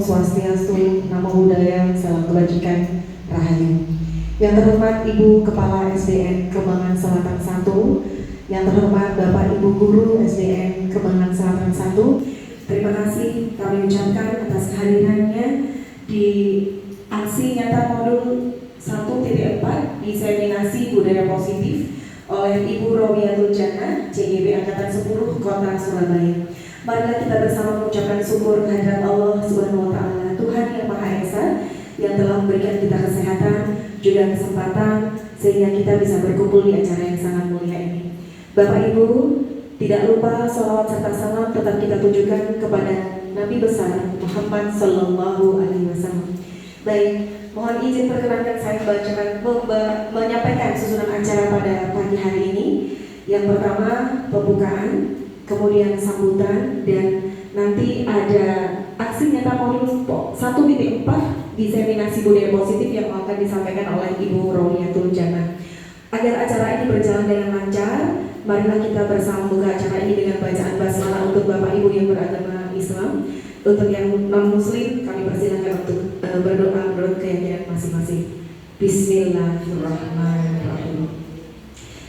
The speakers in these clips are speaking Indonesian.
Swastiastu, Namo Buddhaya, Salam Kebajikan, Rahayu. Yang terhormat Ibu Kepala SDN Kembangan Selatan 1, yang terhormat Bapak Ibu Guru SDN Kembangan Selatan 1, terima kasih kami ucapkan atas kehadirannya di aksi nyata modul 1.4 diseminasi budaya positif oleh Ibu Robiatul Jannah, CGB Angkatan 10 Kota Surabaya. Marilah kita bersama mengucapkan syukur kehadirat Allah Subhanahu wa Ta'ala, Tuhan yang Maha Esa, yang telah memberikan kita kesehatan juga kesempatan sehingga kita bisa berkumpul di acara yang sangat mulia ini. Bapak Ibu, tidak lupa salawat serta salam tetap kita tujukan kepada Nabi besar Muhammad Sallallahu Alaihi Wasallam. Baik, mohon izin perkenankan saya menyampaikan susunan acara pada pagi hari ini. Yang pertama pembukaan, kemudian sambutan, dan nanti ada aksi nyata modul 1.4 diseminasi budaya positif yang akan disampaikan oleh Ibu Robiatul Jannah. Agar acara ini berjalan dengan lancar, marilah kita bersama membuka acara ini dengan bacaan basmalah untuk Bapak Ibu yang beragama Islam. Untuk yang non-muslim, kami persilakan untuk berdoa menurut keyakinan masing-masing. Bismillahirrahmanirrahim.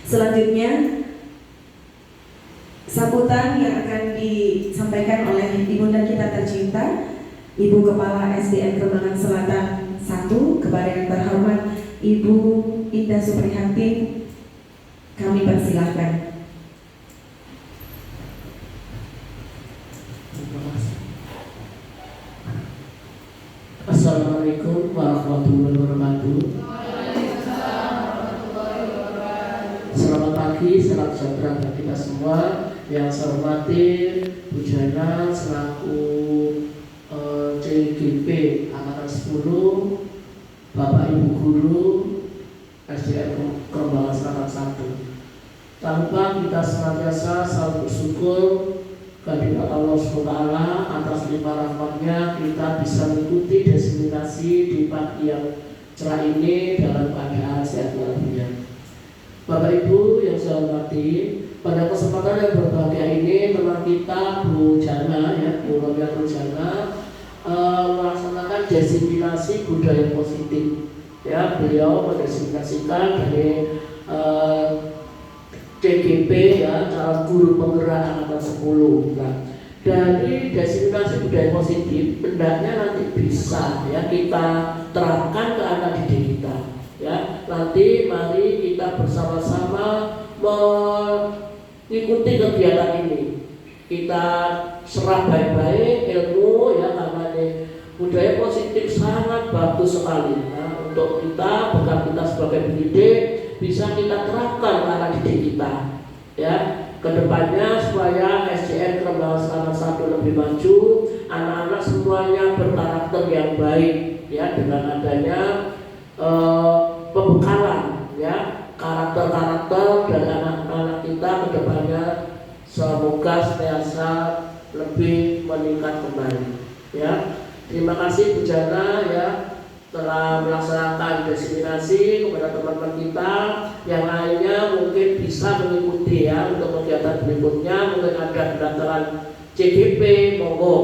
Selanjutnya, sambutan yang akan disampaikan oleh Ibunda kita tercinta, Ibu Kepala SDN Kembangan Selatan 1, kepada yang terhormat Ibu Indah Suprihatin, kami persilahkan. Assalamualaikum warahmatullahi wabarakatuh. Selamat pagi, salam sejahtera bagi kita semua. Yang saya hormati Bu Jana selaku CGP Angkatan 10, Bapak Ibu Guru SDN Kembangan Selatan 1. Tanpa kita senantiasa selalu bersyukur kehadirat Allah SWT atas limpah rahmatnya kita bisa mengikuti diseminasi di pagi yang cerah ini dalam keadaan sehat walafiat. Bapak Ibu yang saya hormati, pada kesempatan yang berbahagia ini teman kita Bu Jana, ya, Bu Robiatul Jannah, melaksanakan diseminasi budaya positif. Ya, beliau mendiseminasikan dari CGP, ya, calon guru penggerak angkatan 10. Nah, dari diseminasi budaya positif, hendaknya nanti bisa, ya, kita terapkan ke anak didik kita. Ya, nanti mari kita bersama-sama mengikuti kegiatan ini. Kita serap baik-baik ilmu, ya, karena ini budaya positif sangat bagus sekali. Nah, untuk kita, bukan kita sebagai pendidik, bisa kita terapkan ke anak didik kita. Ya, kedepannya supaya SDN Kembangan Selatan 1 lebih maju, anak-anak semuanya berkarakter yang baik, ya, dengan adanya pembekalan, ya, karakter-karakter dari anak-anak kita kedepannya semoga senantiasa lebih meningkat kembali. Ya, terima kasih Bu Jana, ya, telah melaksanakan diseminasi kepada teman-teman kita. Yang lainnya mungkin bisa mengikuti, ya, untuk kegiatan berikutnya. Mungkin ada pendaftaran CGP, monggo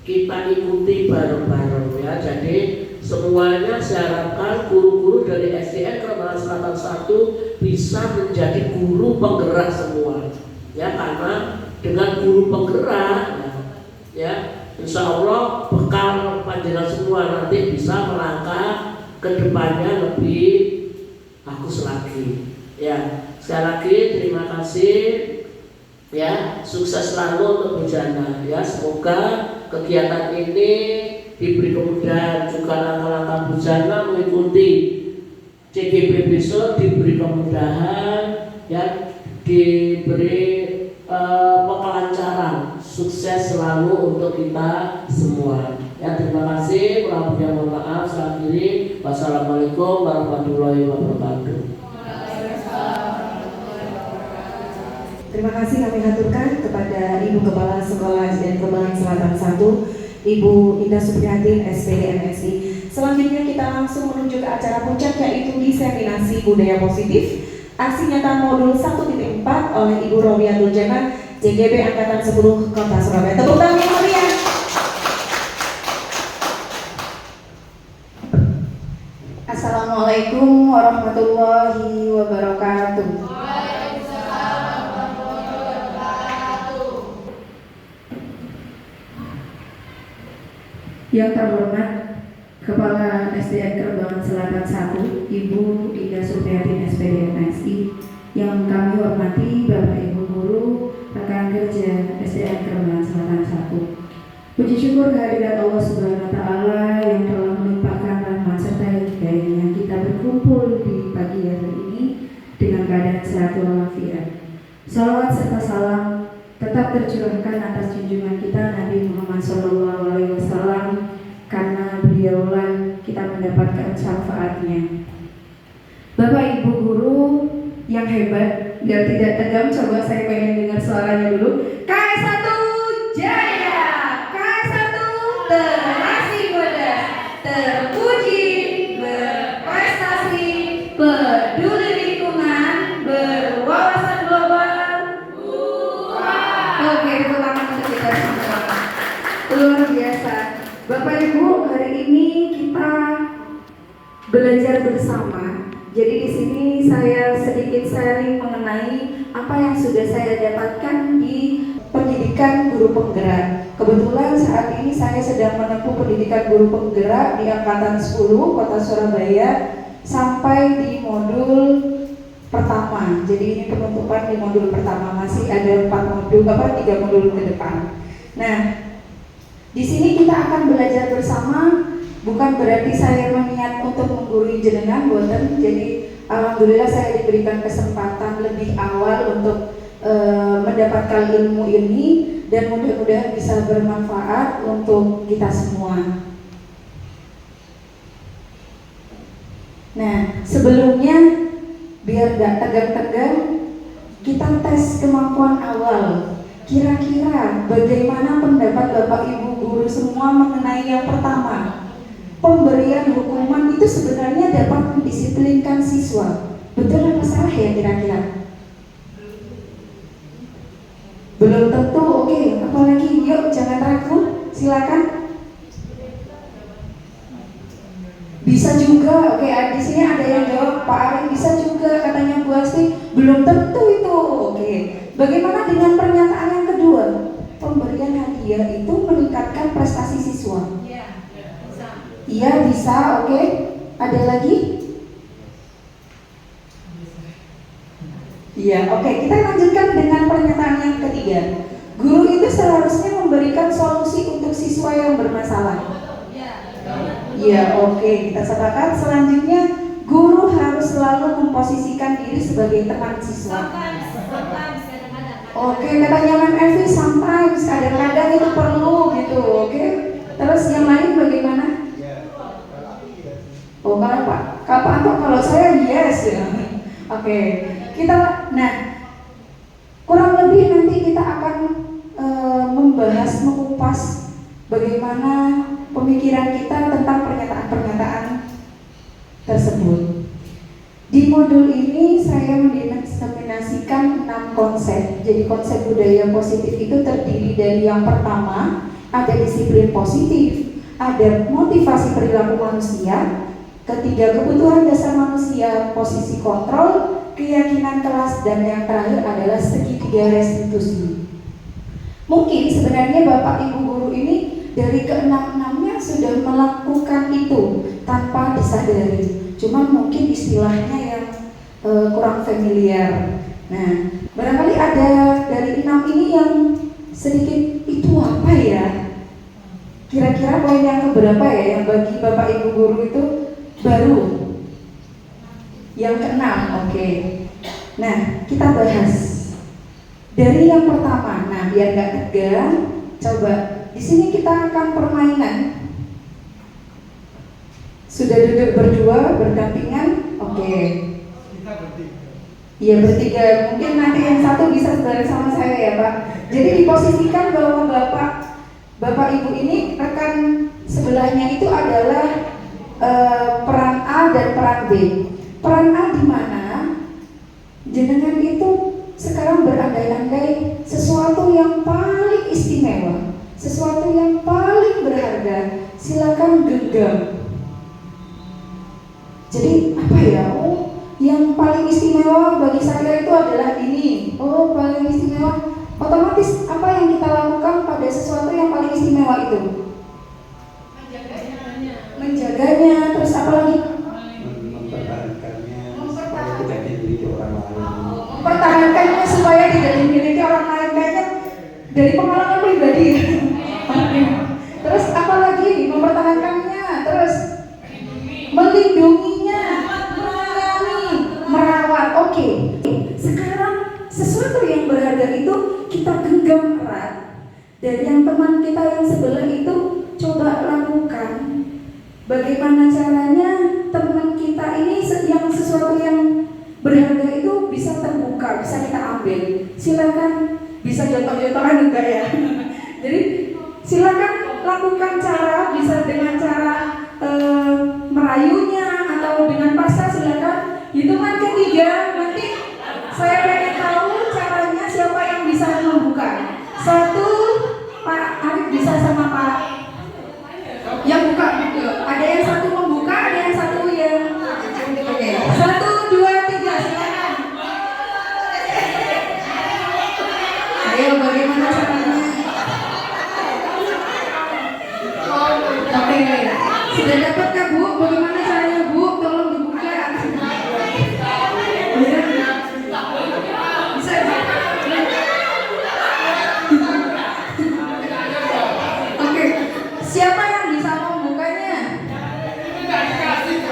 kita ikuti bareng-bareng, ya. Jadi semuanya saya harapkan guru-guru dari SDN Kembangan Selatan 1 bisa menjadi guru penggerak semua, ya, karena dengan guru penggerak, ya, insya Allah bekal panjenengan semua nanti bisa melangkah ke depannya lebih bagus lagi. Ya, sekali lagi terima kasih, ya, sukses selalu untuk Bu Jana, ya. Semoga kegiatan ini diberi kemudahan, juga langkah-langkah Bu Jana mengikuti CGP besok diberi kemudahan, ya, diberi kelancaran, sukses selalu untuk kita semua. Ya, terima kasih. Kurang lebihnya mohon maaf. Saya akhiri. Wassalamualaikum warahmatullahi wabarakatuh. Terima kasih kami haturkan kepada Ibu Kepala Sekolah SDN Kembangan Selatan 1, Ibu Indah Suprihatin, SPD MSI. Selanjutnya kita langsung menuju ke acara puncak, yaitu diseminasi budaya positif aksi nyata modul 1.4 oleh Ibu Robiatul Jannah, JGB Angkatan 10 Kota Surabaya. Tepuk tangan yang meriah. Assalamualaikum warahmatullahi wabarakatuh. Yang terhormat Kepala SDN Kerembangan Selatan 1, Ibu Ida Supriyatin SPD MSI. Yang kami hormati Bapak Ibu Guru, rekan kerja SDN Kerembangan Selatan 1. Puji syukur kehadirat Allah Subhanahu wa Ta'ala yang telah melimpahkan rahmat serta hidayahnya kita berkumpul di pagi hari ini dengan keadaan sehat walafiat. Salawat serta salam tetap tercurahkan atas junjungan kita Nabi Muhammad SAW, karena beliaulah kita mendapatkan syafaatnya. Bapak Ibu Guru yang hebat, biar tidak tegang, coba saya pengen dengar suaranya dulu. KS1 Jaya, KS1 terasi pedas, terpuji, berprestasi, peduli lingkungan, berwawasan global. Oke, tepuk tangan untuk kita semua. Luar biasa. Bapak Ibu, hari ini kita belajar bersama. Jadi di sini saya sedikit sharing mengenai apa yang sudah saya dapatkan di pendidikan guru penggerak. Kebetulan saat ini saya sedang menempuh pendidikan guru penggerak di angkatan 10 Kota Surabaya sampai di modul pertama. Jadi ini penutupan di modul pertama, masih ada 3 modul ke depan. Nah, di sini kita akan belajar bersama, bukan berarti saya berniat untuk menggurui jenengan, boten. Jadi alhamdulillah saya diberikan kesempatan lebih awal untuk mendapatkan ilmu ini, dan mudah-mudahan bisa bermanfaat untuk kita semua. Nah, sebelumnya biar gak tegang-tegang, kita tes kemampuan awal. Kira-kira bagaimana pendapat Bapak Ibu Guru semua mengenai yang pertama? Pemberian hukuman itu sebenarnya dapat mendisiplinkan siswa. Betul apa salah ya kira-kira? Belum tentu, oke. Apalagi, yuk jangan ragu, silakan. Bisa juga, oke. Di sini ada yang jawab, Pak Arin bisa juga, katanya Bu Asti. Belum tentu itu, oke. Bagaimana dengan pernyataan yang kedua? Pemberian hadiah itu meningkatkan prestasi siswa. Iya bisa, oke. Ada lagi? Iya, oke. Kita lanjutkan dengan pernyataan yang ketiga. Guru itu seharusnya memberikan solusi untuk siswa yang bermasalah. Iya, oke. Kita sepakat. Selanjutnya, guru harus selalu memposisikan diri sebagai teman siswa. Oke, katanya Mem Evi, sometimes, kadang-kadang itu perlu gitu, oke. Terus yang lain bagaimana? Oh, kalau saya yes ya. Oke, nah, kurang lebih nanti kita akan membahas, mengupas bagaimana pemikiran kita tentang pernyataan-pernyataan tersebut. Di modul ini saya mendefinisikan 6 konsep. Jadi konsep budaya positif itu terdiri dari yang pertama, ada disiplin positif, ada motivasi perilaku manusia, ketiga kebutuhan dasar manusia, posisi kontrol, keyakinan kelas, dan yang terakhir adalah segitiga restitusi. Mungkin sebenarnya Bapak Ibu Guru ini dari keenam-enamnya sudah melakukan itu tanpa disadari. Cuman mungkin istilahnya yang kurang familiar. Nah, barangkali ada dari 6 ini yang sedikit itu apa ya? Kira-kira poin yang keberapa ya yang bagi Bapak Ibu Guru itu baru? Yang keenam, oke. Nah, kita bahas dari yang pertama. Nah, biar gak tegang, coba di sini kita akan permainan. Sudah duduk berdua, berdampingan? Oke. Kita bertiga. Iya bertiga, mungkin nanti yang satu bisa bareng sama saya ya Pak. Jadi diposisikan bahwa Bapak Ibu ini rekan sebelahnya itu adalah peran A dan peran B. Peran A di mana jenengan itu sekarang berandai-andai sesuatu yang paling istimewa, sesuatu yang paling berharga. Silakan genggam. Jadi apa ya? Oh, yang paling istimewa bagi saya itu adalah ini. Oh, paling istimewa. Otomatis apa yang kita lakukan pada sesuatu yang paling istimewa itu? Menjaganya. Terus apa lagi? Mempertahankannya supaya tidak dimiliki orang lain. Mempertahankannya supaya tidak dimiliki orang lain. Kayaknya dari pengalaman pribadi. Oke. Terus apa lagi? Mempertahankannya. Terus melindunginya, menyayangi, merawat. Oke. Sekarang sesuatu yang berharga itu kita genggam erat. Dan yang teman kita yang sebelah itu coba lakukan. Bagaimana caranya teman kita ini yang sesuatu yang berharga itu bisa terbuka, bisa kita ambil. Silakan, bisa jatuh-jatuhan enggak ya? Jadi silakan lakukan cara, bisa dengan cara merayunya atau dengan paksa. Silakan. Hitungan ketiga nanti saya pengen tahu caranya siapa yang bisa membuka. 1, Pak Arif bisa sama Pak yang buka. Ada yang 1 membuka, ada yang 1 yang oke. 1, 2, 3 silakan. Ayo, bagaimana caranya? Oke, sudah dapat kah Bu? Bagaimana caranya Bu? Tolong dibuka. Bisa ya? Oke, siapa yang bisa membukanya?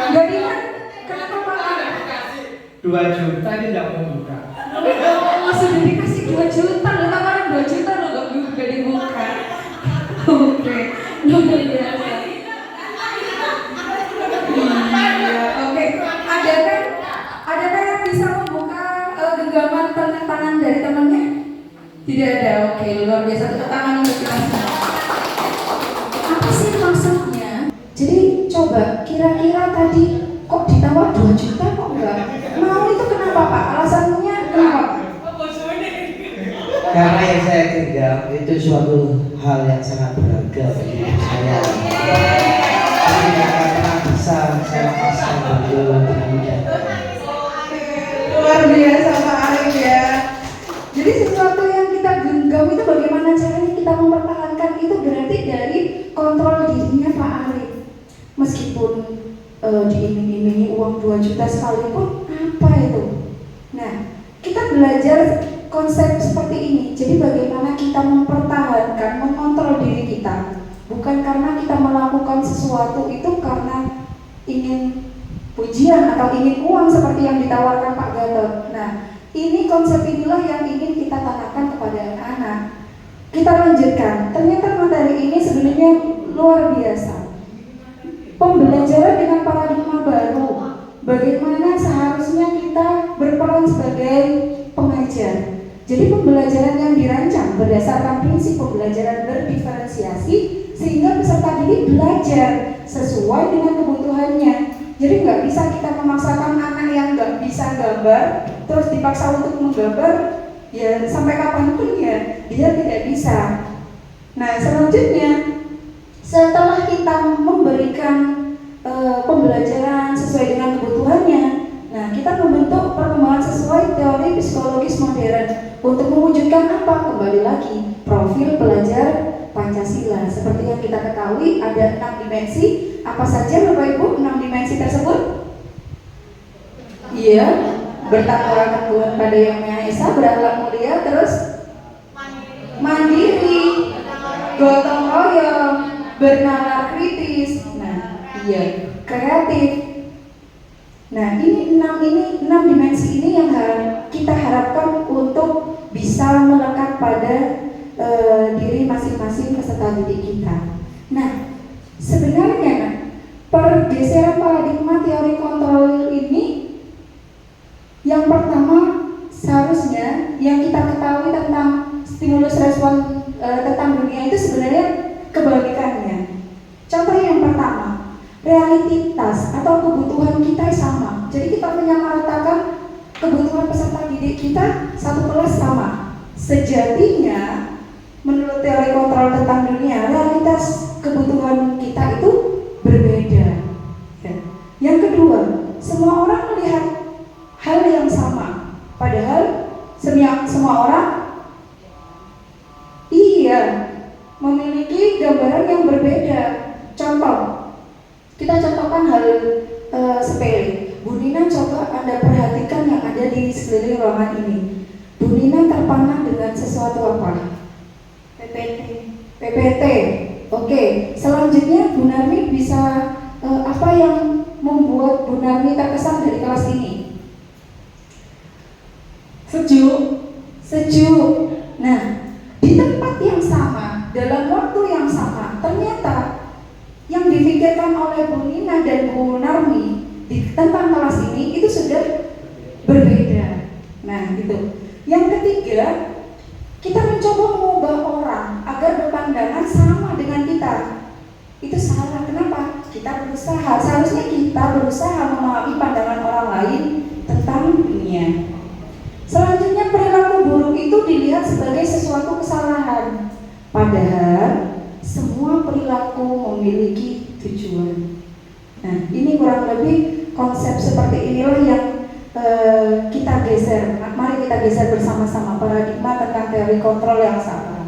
Bagaimana? Kenapa Pak? 2 juta tidak membuka. Oh, sudah dikasih 2 juta, lu tawaran 2 juta lo gak dibuka. Oke, luar biasa. Iya, oke. Adakah yang bisa membuka genggaman tangan dari temannya? Tidak ada. Oke, luar biasa. Tepuk tangan untuk kita semua. Apa sih maksudnya? Jadi coba kira-kira tadi kok ditawar 2 juta kok enggak mau, itu kenapa Pak? Alasannya kenapa? Karena yang saya genggam itu suatu hal yang sangat berharga bagi hidup saya. Jadi tidak akan pernah bisa saya lepaskan beliau dengan mudah. Luar biasa Pak Arif ya. Jadi sesuatu yang kita genggam itu bagaimana caranya kita mempertahankan itu berarti dari kontrol dirinya Pak Arif. Meskipun diiming-imingi uang 2 juta sekalipun, apa itu? Nah, kita belajar konsep seperti ini. Jadi bagaimana kita mempertahankan, mengontrol diri kita. Bukan karena kita melakukan sesuatu itu karena ingin pujian atau ingin uang seperti yang ditawarkan Pak Gatot. Nah, ini konsep inilah yang ingin kita tanamkan kepada anak-anak. Kita lanjutkan. Ternyata materi ini sebenarnya luar biasa. Pembelajaran dengan paradigma baru. Bagaimana seharusnya kita berperan sebagai pengajar. Jadi pembelajaran yang dirancang berdasarkan prinsip pembelajaran berdiferensiasi sehingga peserta didik belajar sesuai dengan kebutuhannya. Jadi nggak bisa kita memaksakan anak yang nggak bisa gambar terus dipaksa untuk menggambar ya sampai kapanpun ya dia tidak bisa. Nah selanjutnya setelah kita memberikan pembelajaran sesuai dengan kebutuhannya, nah kita membentuk perkembangan sesuai teori psikologis modern untuk mewujudkan apa? Kembali lagi profil pelajar Pancasila. Seperti yang kita ketahui ada 6 dimensi. Apa saja Bapak Ibu 6 dimensi tersebut? Iya, bertakwa akan Tuhan pada Yang Maha Esa, berakhlak mulia, terus mandiri, gotong royong, bernalar kritis. Nah, iya, kreatif. Nah, ini 6 dimensi ini yang kita harapkan untuk bisa melekat pada diri masing-masing peserta didik kita. Nah, sebenarnya pergeseran paradigma teori kontrol ini yang pertama seharusnya yang kita ketahui tentang stimulus respon tentang dunia itu sebenarnya kebalikannya. Contoh yang pertama, realitas atau kebutuhan kita sama. Jadi kita menyamaratakan kebutuhan peserta didik kita satu kelas sama. Sejatinya menurut teori kontrol tentang dunia, realitas kebutuhan kita itu berbeda. Ya. Yang kedua, melakukan hal sepele. Bu Nina coba Anda perhatikan yang ada di sekeliling ruangan ini. Bu Nina terpana dengan sesuatu apa? PPT. Oke, selanjutnya Bu Narmi bisa apa yang membuat Bu Narmi terkesan dari kelas ini? Sejuk. Nah, di tempat yang sama, dalam waktu yang sama, ternyata yang difikirkan oleh Bu Nina dan Bu Narmi tentang kelas ini itu sudah berbeda. Nah, itu. Yang ketiga, kita mencoba mengubah orang agar berpandangan sama dengan kita. Itu salah. Kenapa? Kita berusaha. Seharusnya kita berusaha memahami pandangan orang lain tentang dunia. Selanjutnya, perilaku buruk itu dilihat sebagai sesuatu kesalahan. Padahal semua perilaku memiliki tujuan. Nah, ini kurang lebih konsep seperti inilah yang kita geser. Mari kita geser bersama-sama paradigma tentang teori kontrol yang salah.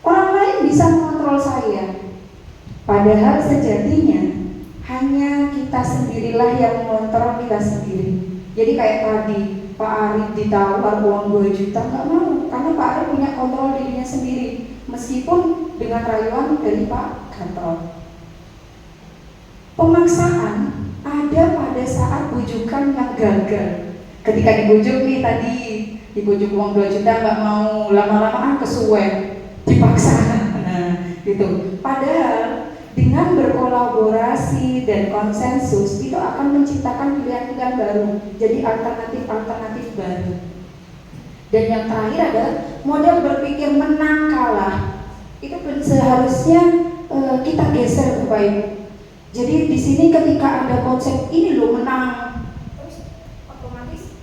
Orang lain bisa mengontrol saya, padahal sejatinya hanya kita sendirilah yang mengontrol kita sendiri. Jadi kayak tadi Pak Arif ditawar uang 2 juta, nggak mau, karena Pak Arif punya kontrol dirinya sendiri, meskipun dengan rayuan dari Pak Gatot. Pemaksaan ada pada saat bujukan yang gagal. Ketika dibujuk nih tadi, dibujuk uang 2 juta nggak mau, lama-lama kesuwen, dipaksa. Nah, gitu. Padahal dengan berkolaborasi dan konsensus itu akan menciptakan pilihan-pilihan baru, jadi alternatif-alternatif baru. Dan yang terakhir adalah model berpikir menang kalah. Itu seharusnya kita geser Bapak Ibu. Jadi di sini ketika ada konsep ini loh menang, terus otomatis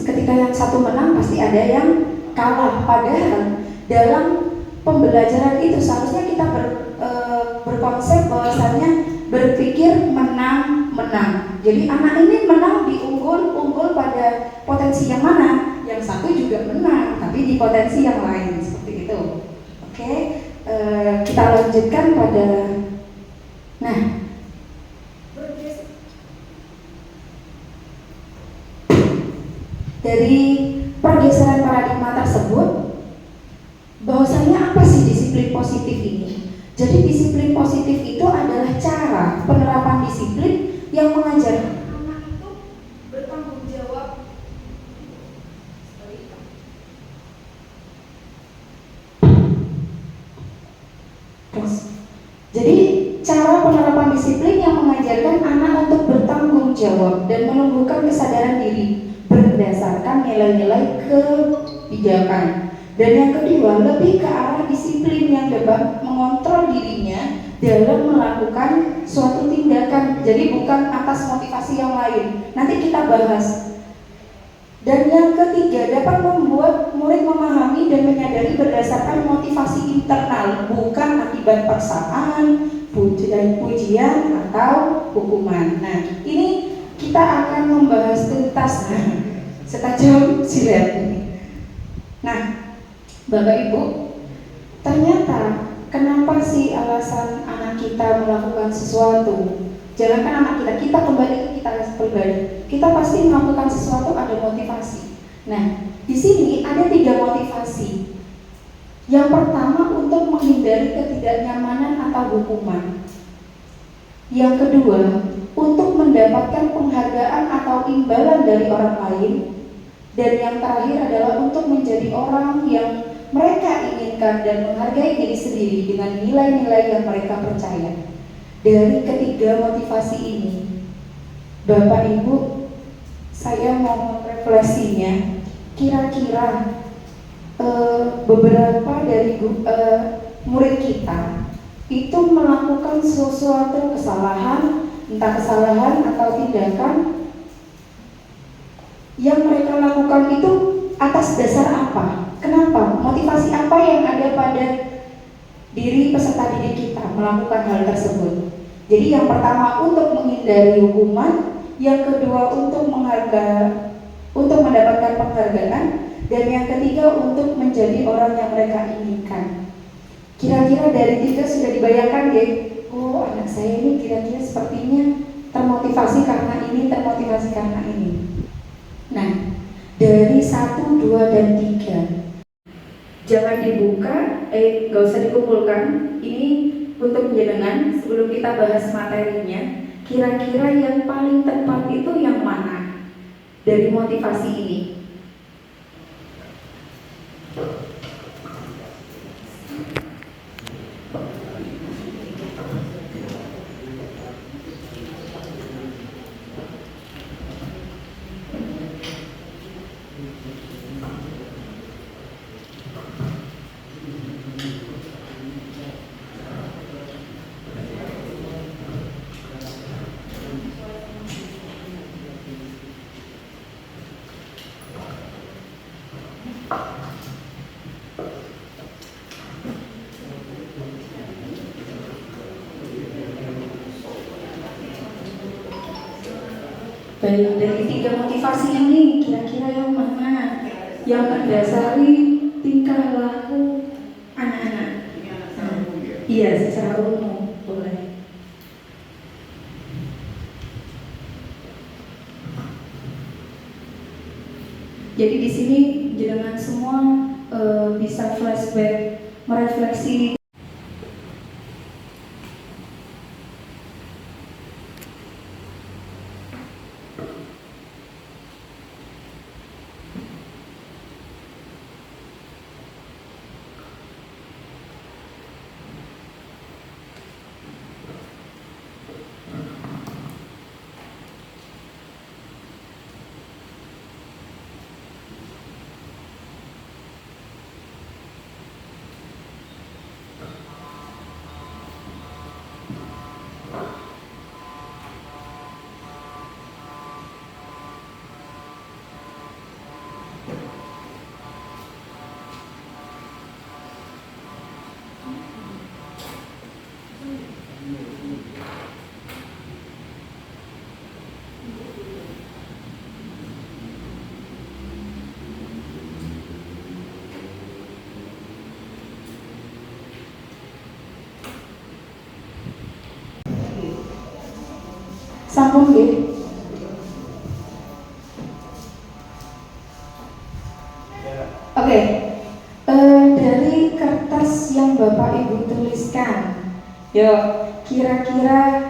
ketika yang satu menang pasti ada yang kalah. Padahal dalam pembelajaran itu seharusnya kita berkonsep bahwasannya berpikir menang. Jadi anak ini menang di unggul pada potensi yang mana? Yang satu juga menang, tapi di potensi yang lain, seperti itu. Oke, kita lanjutkan pada. Nah, dari pergeseran paradigma tersebut, bahwasanya apa sih disiplin positif ini? Jadi disiplin positif itu adalah cara penerapan disiplin yang mengajar anak itu bertanggung jawab. Jadi cara penerapan disiplin yang mengajarkan anak untuk bertanggung jawab dan menumbuhkan kesadaran diri berdasarkan nilai-nilai kebijakan. Dan yang kedua, lebih ke arah disiplin yang dapat mengontrol dirinya dalam melakukan suatu tindakan. Jadi bukan atas motivasi yang lain. Nanti kita bahas. Dan yang ketiga, dapat membuat murid memahami dan menyadari berdasarkan motivasi internal, bukan akibat paksaan, pujian atau hukuman. Nah, ini kita akan membahas tuntas setajam silet ini. Nah, Bapak Ibu, ternyata kenapa sih alasan anak kita melakukan sesuatu? Jangankan anak kita kembali ke kita pribadi. Kita pasti melakukan sesuatu ada motivasi. Nah, di sini ada 3 motivasi. Yang pertama untuk menghindari ketidaknyamanan atau hukuman. Yang kedua, untuk mendapatkan penghargaan atau imbalan dari orang lain. Dan yang terakhir adalah untuk menjadi orang yang mereka inginkan dan menghargai diri sendiri dengan nilai-nilai yang mereka percaya. Dari ketiga motivasi ini, Bapak Ibu, saya mau refleksinya. Kira-kira beberapa dari murid kita itu melakukan sesuatu kesalahan, entah kesalahan atau tindakan yang mereka lakukan itu atas dasar apa? Kenapa? Motivasi apa yang ada pada diri peserta didik kita melakukan hal tersebut? Jadi yang pertama untuk menghindari hukuman, yang kedua untuk mendapatkan penghargaan, dan yang ketiga untuk menjadi orang yang mereka inginkan. Kira-kira dari tiga sudah dibayangkan ya, oh anak saya ini kira-kira sepertinya termotivasi karena ini, termotivasi karena ini. Nah, dari 1, 2, dan 3 jangan dibuka, nggak usah dikumpulkan. Ini untuk jenengan sebelum kita bahas materinya. Kira-kira yang paling tepat itu yang mana dari motivasi ini? Baik, dari 3 motivasi ini kira-kira yang mana yang mendasari tingkah laku anak-anak? Iya, secara umum boleh. Jadi di sini jenengan semua bisa flashback, merefleksi. Sampun nggih. Oke. Dari kertas yang Bapak Ibu tuliskan, yuk kira-kira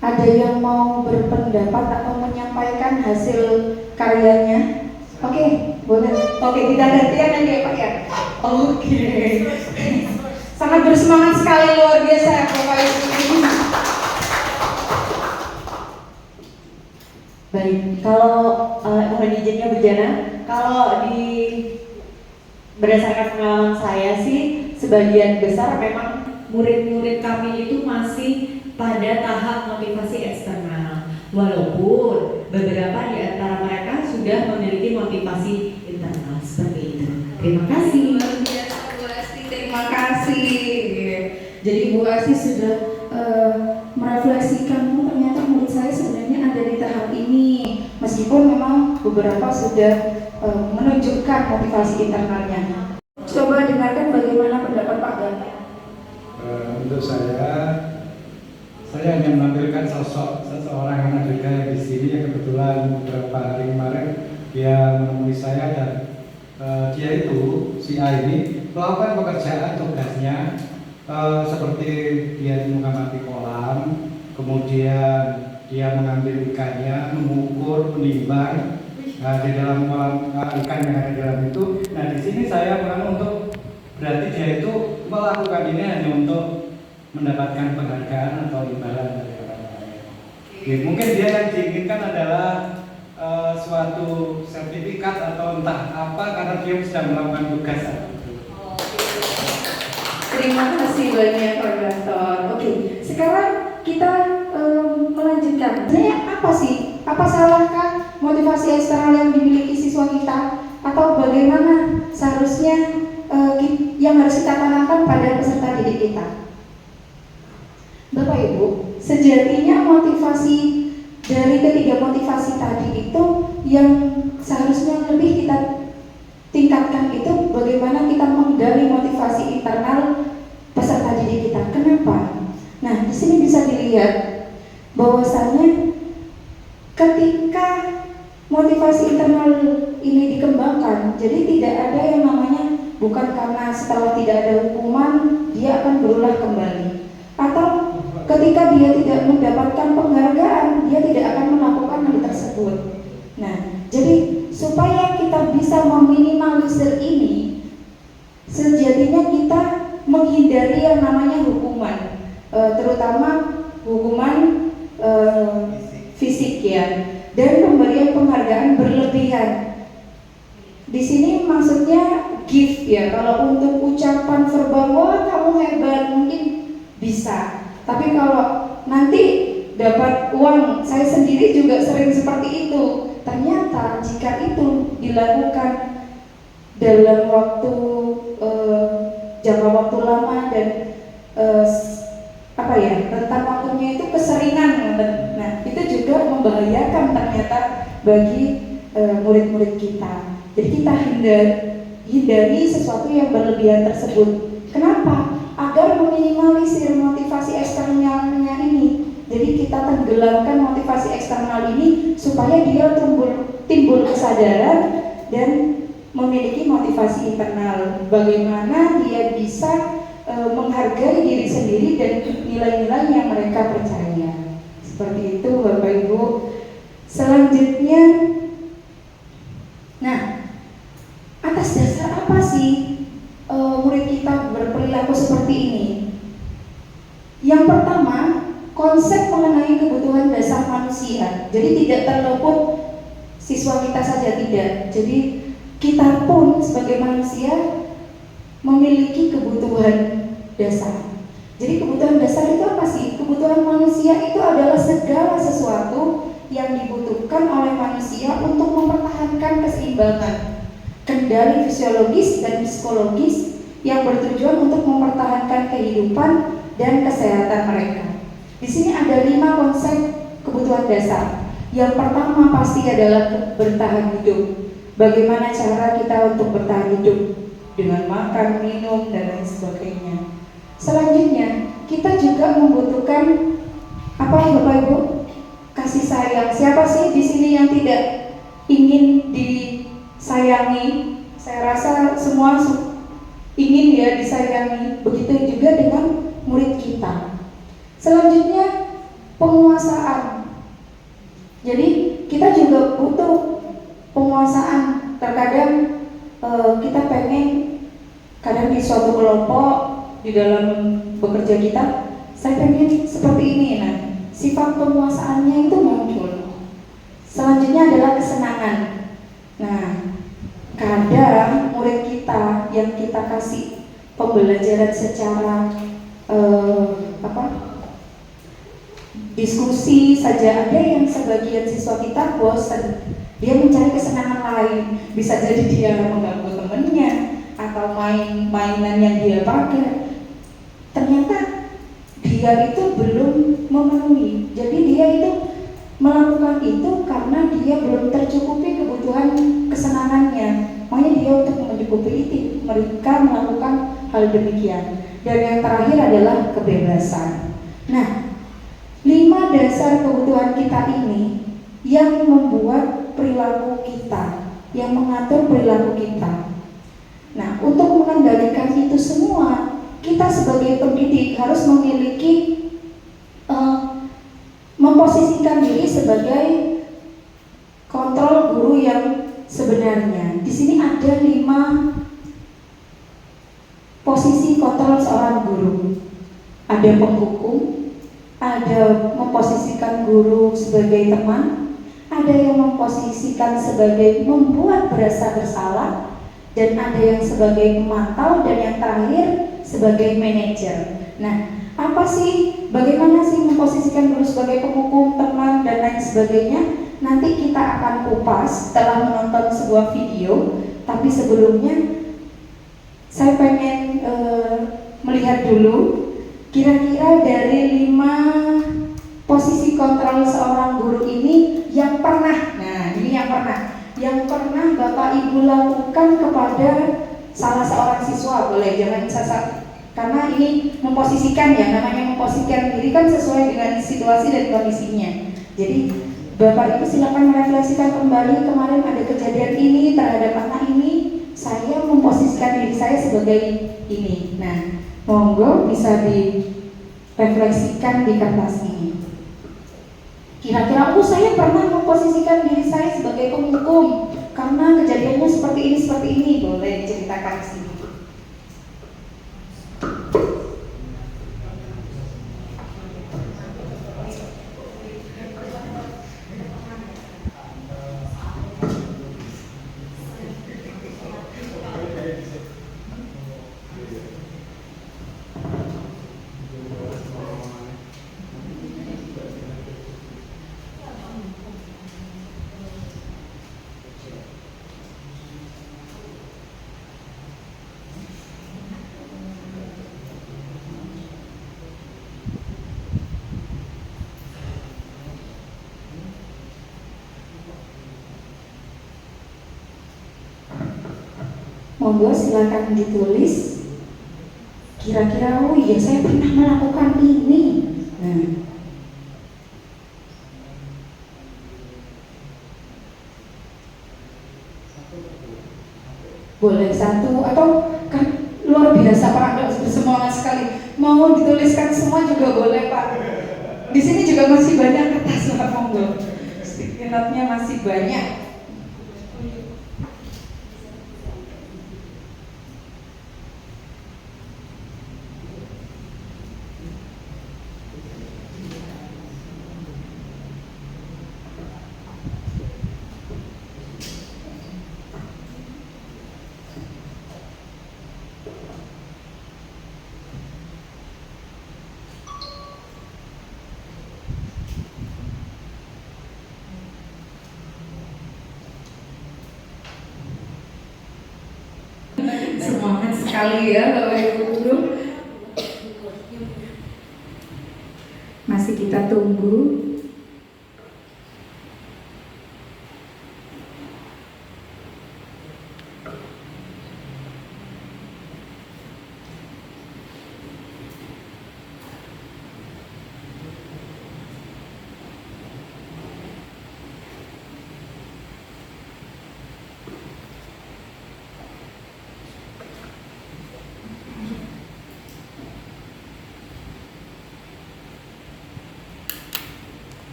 ada yang mau berpendapat atau menyampaikan hasil karyanya? Oke, boleh. Oke, kita gantian aja ya Pak ya. Oke. Sangat bersemangat sekali, luar biasa ya Bapak Ibu. Baik, kalau mohon izinnya berjana, kalau berdasarkan pengalaman saya sih, sebagian besar memang murid-murid kami itu masih pada tahap motivasi eksternal, walaupun beberapa di antara mereka sudah memiliki motivasi internal seperti itu. Terima kasih. Bu Asti, terima kasih. Jadi Bu Asti sudah merefleksikan, oh, ternyata murid saya sebenarnya ada di tahap ini, meskipun memang beberapa sudah menunjukkan motivasi internalnya. Coba dengarkan bagaimana pendapat Pak Ganda. Untuk saya hanya menampilkan sosok seseorang anak juga di sini yang kebetulan beberapa hari kemarin dia menemui saya dan dia itu si A ini melakukan pekerjaan tugasnya seperti dia mengamati kolam, kemudian dia mengambil ikannya, mengukur, menimbang di dalam kolam ikan yang ada di dalam itu. Nah di sini saya mengenal untuk berarti dia itu melakukan ini hanya untuk mendapatkan penghargaan atau imbalan dari orang lain. Mungkin dia yang diinginkan adalah suatu sertifikat atau entah apa karena dia sedang melakukan tugas. Terima kasih banyak Pak Gaston. Oke, sekarang kita melanjutkan. Sebenarnya apa sih? Apa salahkah motivasi eksternal yang dimiliki siswa kita? Atau bagaimana seharusnya yang harus kita tanamkan pada peserta didik kita? Bapak Ibu, sejatinya motivasi dari ketiga motivasi tadi itu yang seharusnya lebih kita tingkatkan itu bagaimana kita menggali motivasi internal peserta didik kita. Kenapa? Nah, di sini bisa dilihat bahwasannya ketika motivasi internal ini dikembangkan, jadi tidak ada yang namanya bukan karena setelah tidak ada hukuman dia akan berulah kembali, atau ketika dia tidak mendapatkan penghargaan dia tidak akan melakukan hal tersebut. Nah, jadi supaya kita bisa meminimalisir ini, sejatinya kita menghindari yang namanya hukuman, terutama hukuman fisik ya, dan pemberian penghargaan berlebihan. Di sini maksudnya gift ya. Kalau untuk ucapan verbal, wah kamu hebat, mungkin bisa. Tapi kalau nanti dapat uang, saya sendiri juga sering seperti itu. Ternyata jika itu dilakukan dalam waktu jangka waktu lama dan rentang waktunya itu keseringan, nah itu juga membahayakan ternyata bagi murid-murid kita. Jadi kita hindari sesuatu yang berlebihan tersebut. Kenapa? Agar meminimalisir motivasi eksternalnya ini. Jadi kita tenggelamkan motivasi eksternal ini supaya dia timbul kesadaran dan memiliki motivasi internal. Bagaimana dia bisa menghargai diri sendiri dan nilai-nilai yang mereka percaya. Seperti itu Bapak Ibu. Selanjutnya, nah, atas dasar apa sih murid kita berperilaku seperti ini? Yang pertama, konsep mengenai kebutuhan dasar manusia. Jadi tidak terluput siswa kita saja, tidak. Jadi kita pun sebagai manusia memiliki kebutuhan dasar. Jadi kebutuhan dasar itu apa sih? Kebutuhan manusia itu adalah segala sesuatu yang dibutuhkan oleh manusia untuk mempertahankan keseimbangan, kendali fisiologis dan psikologis yang bertujuan untuk mempertahankan kehidupan dan kesehatan mereka. Di sini ada 5 konsep kebutuhan dasar. Yang pertama pasti adalah bertahan hidup. Bagaimana cara kita untuk bertahan hidup? Dengan makan, minum, dan lain sebagainya. Selanjutnya, kita juga membutuhkan apa Bapak Ibu? Kasih sayang. Siapa sih di sini yang tidak ingin disayangi? Saya rasa semua ingin ya disayangi. Begitu juga dengan murid kita. Selanjutnya, penguasaan. Jadi kita juga butuh penguasaan. Terkadang kita kadang di suatu kelompok di dalam bekerja kita, saya pengen seperti ini. Nah, sifat penguasaannya itu muncul. Selanjutnya adalah kesenangan. Nah, kadang murid kita yang kita kasih pembelajaran secara diskusi saja, ada yang sebagian siswa kita bosan, dia mencari kesenangan lain. Bisa jadi dia mengganggu temennya atau mainan yang dia pakai. Ternyata dia itu belum memenuhi. Jadi dia itu melakukan itu karena dia belum tercukupi kebutuhan kesenangannya. Makanya dia untuk mencukupi itu mereka melakukan hal demikian. Dan yang terakhir adalah kebebasan. Nah, 5 dasar kebutuhan kita ini yang membuat perilaku kita, yang mengatur perilaku kita. Nah, untuk mengendalikan itu semua, kita sebagai pendidik harus memiliki memposisikan diri sebagai kontrol guru yang sebenarnya. Di sini ada 5 posisi kontrol seorang guru. Ada penghukum, ada memposisikan guru sebagai teman, ada yang memposisikan sebagai membuat berasa bersalah, dan ada yang sebagai pemantau, dan yang terakhir sebagai manajer. Nah, apa sih, bagaimana sih memposisikan guru sebagai penghukum, teman, dan lain sebagainya? Nanti kita akan kupas setelah menonton sebuah video. Tapi sebelumnya saya pengen melihat dulu kira-kira dari 5 posisi kontrol seorang guru ini yang pernah Bapak Ibu lakukan kepada salah seorang siswa boleh, jangan karena ini memposisikan ya, namanya memposisikan diri kan sesuai dengan situasi dan kondisinya. Jadi Bapak Ibu silakan merefleksikan kembali, kemarin ada kejadian ini terhadap anak ini, saya memposisikan diri saya sebagai ini. Nah, monggo bisa direfleksikan di kertas ini. Kira-kira saya pernah memposisikan diri saya sebagai penghukum karena kejadiannya seperti ini, boleh diceritakan di sini. Monggo silakan ditulis. Kira-kira, oh iya saya pernah melakukan ini. Nah, boleh satu atau kan luar biasa Pak, Anda bersemangat sekali. Mau dituliskan semua juga boleh Pak. Di sini juga masih banyak kertas Pak, monggo. Sticky note-nya masih banyak. Semangat sekali ya Bapak Ibu Guru. Masih kita tunggu.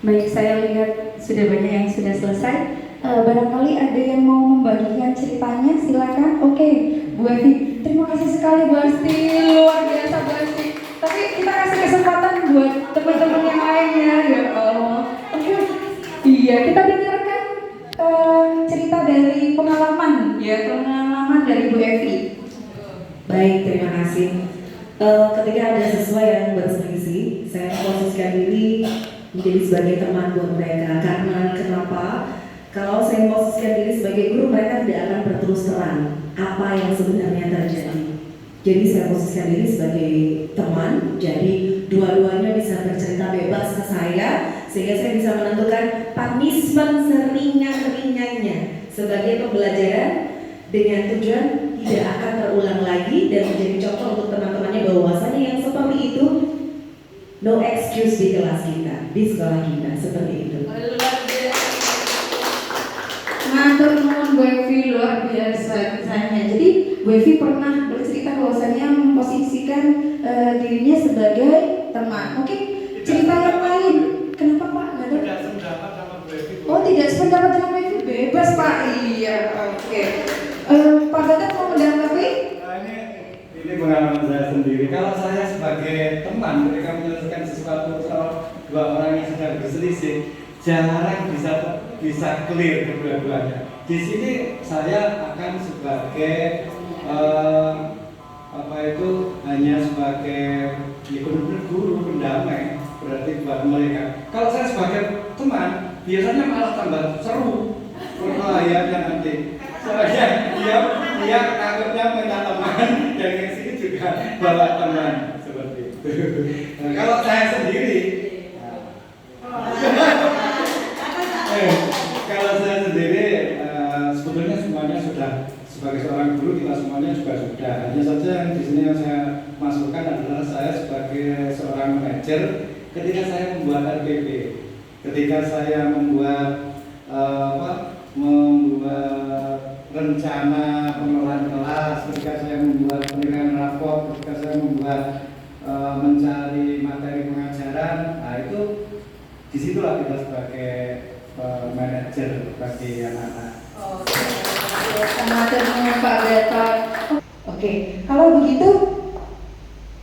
Baik, saya lihat sudah banyak yang sudah selesai. Barangkali ada yang mau membagikan ceritanya, silakan. Oke, Bu Evi, terima kasih sekali Bu Asti, luar biasa Bu Asti. Tapi kita kasih kesempatan buat teman-teman yang lainnya, ya Allah. Oke, iya kita dengarkan cerita dari pengalaman dari Bu Evi. Baik, terima kasih. Ketika ada siswa yang berselisih, saya memposisikan diri menjadi sebagai teman buat mereka. Karena kenapa? Kalau saya memposisikan diri sebagai guru, mereka tidak akan berterus terang apa yang sebenarnya terjadi. Jadi saya posisikan diri sebagai teman, jadi dua-duanya bisa bercerita bebas ke saya, sehingga saya bisa menentukan punishment seringan-ringannya sebagai pembelajaran dengan tujuan tidak akan terulang lagi dan menjadi contoh untuk teman-temannya bahwasanya yang seperti itu no excuse di kelas kita, di sekolah kita, seperti itu. Matur nuwun Bu Evi, luar biasa kisahnya. Jadi Bu Evi pernah bercerita bahwasannya memposisikan dirinya sebagai teman. Oke, cerita yang lain. Kenapa Pak? Nggak ada? Tidak sependapat sama Bu Evi. Oh, tidak sependapat dengan Bu Evi, bebas Pak. Iya, oke. Pak Gatot mau menanggapi? Nah, ini pengalaman saya sendiri. Kalau saya sebagai teman ketika menyelesaikan sesuatu kalau dua orang yang sedang berselisih, jarang bisa clear kedua-duanya. Di sini saya akan sebagai hanya sebagai guru pendamai, berarti buat mereka. Kalau saya sebagai teman, biasanya malah tambah seru. Berbahayanya nanti. Soalnya dia takutnya minta teman dan yang sini juga bawa teman seperti itu. Nah, kalau saya sendiri, kalau saya sendiri sebagai seorang guru kita semuanya juga sudah. Hanya saja yang di sini yang saya masukkan adalah saya sebagai seorang manajer ketika saya membuat RPP, ketika saya membuat membuat rencana pengelolaan kelas, ketika saya membuat penilaian rapor, ketika saya membuat mencari materi pengajaran. Nah itu disitulah kita sebagai manajer bagi anak-anak. Sama Pak Beta. Oke, kalau begitu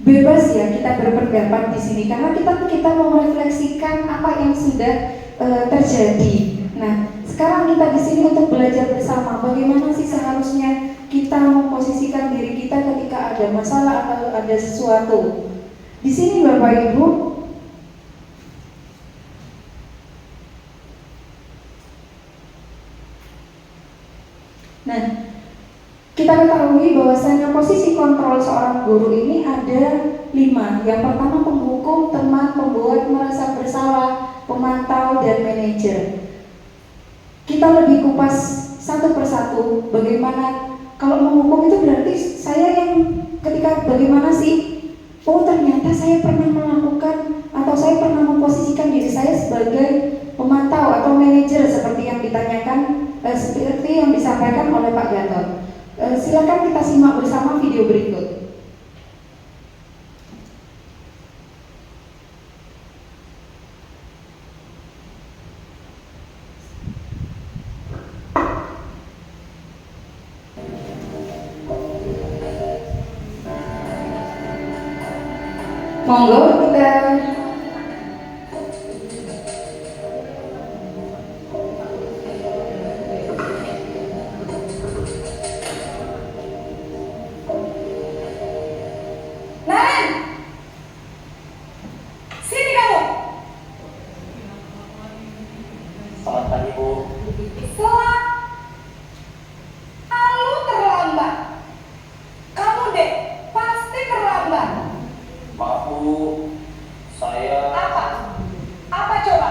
bebas ya kita berpendapat di sini karena kita mau merefleksikan apa yang sudah terjadi. Nah, sekarang kita di sini untuk belajar bersama bagaimana sih seharusnya kita memposisikan diri kita ketika ada masalah atau ada sesuatu. Di sini Bapak Ibu, nah, kita ketahui bahwasanya posisi kontrol seorang guru ini ada 5. Yang pertama penghukum, teman, pembuat merasa bersalah, pemantau, dan manajer. Kita lebih kupas satu persatu bagaimana kalau menghukum itu berarti saya yang ketika bagaimana sih? Oh ternyata saya pernah melakukan atau saya pernah memposisikan diri saya sebagai pemantau atau manajer seperti yang ditanyakan seperti yang disampaikan oleh Pak Gatot. Silakan kita simak bersama video berikut. Monggo kita sini kamu. Selamat pagi Bu. Selalu terlambat. Kamu deh pasti terlambat. Maaf Bu, saya Apa? Apa coba?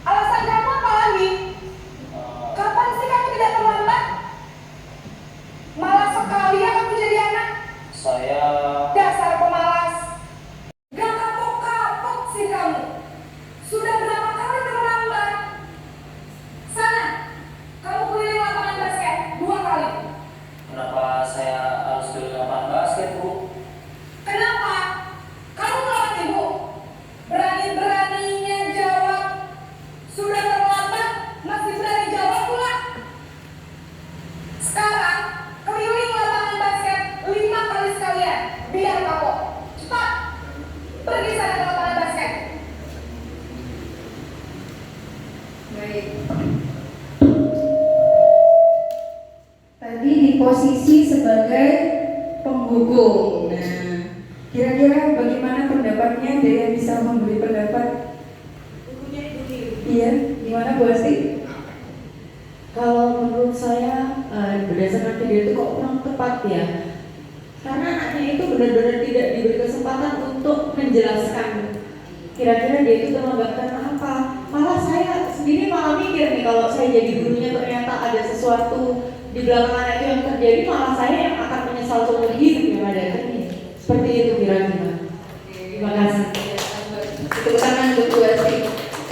Alasan kamu apa lagi? Kapan sih kamu tidak terlambat? Malas sekali ya kamu jadi anak. saya Dasar pemalas. Gak kapok-kapok sih kamu. Sudah berapa kali terlambat? Sana, kamu keliling lapangan basket 2 kali. kenapa saya harus ke lapangan basket Bu? Kenapa? Kamu melawan ibu. Berani-beraninya jawab. Sudah terlambat, masih berani jawab pula. Sekarang, keliling lapangan basket 5 kali sekalian. Biar kapok. Cepat. Pergi sana ke lapangan basket. Baik. Tadi di posisi sebagai penghukum. Nah, kira-kira bagaimana pendapatnya? Ada yang bisa memberi pendapat? Iya, gimana Bu Asti? Kalau menurut saya berdasarkan video itu kok kurang tepat ya, karena anaknya itu benar-benar tidak diberi kesempatan untuk menjelaskan kira-kira dia itu terlambat karena apa. Malah saya sendiri malah mikir nih kalau saya jadi gurunya ternyata ada sesuatu di belakang anak itu yang terjadi, malah saya yang akan menyesal seumur hidup yang ada kan ya. Seperti itu kira-kira. Terima kasih. Tepuk tangan untuk Bu Asti.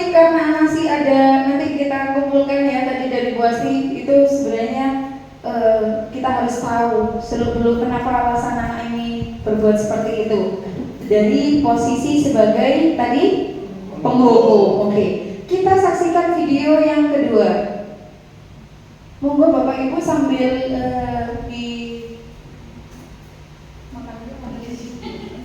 Karena masih ada nanti kita kumpulkan ya tadi dari Bu Asti itu sebenarnya kita harus tahu seluk-beluk kenapa alasan anak ini berbuat seperti itu. Dari posisi sebagai tadi penghukum. Oke. Kita saksikan video yang kedua. Monggo Bapak Ibu sambil di makan dulu di sini.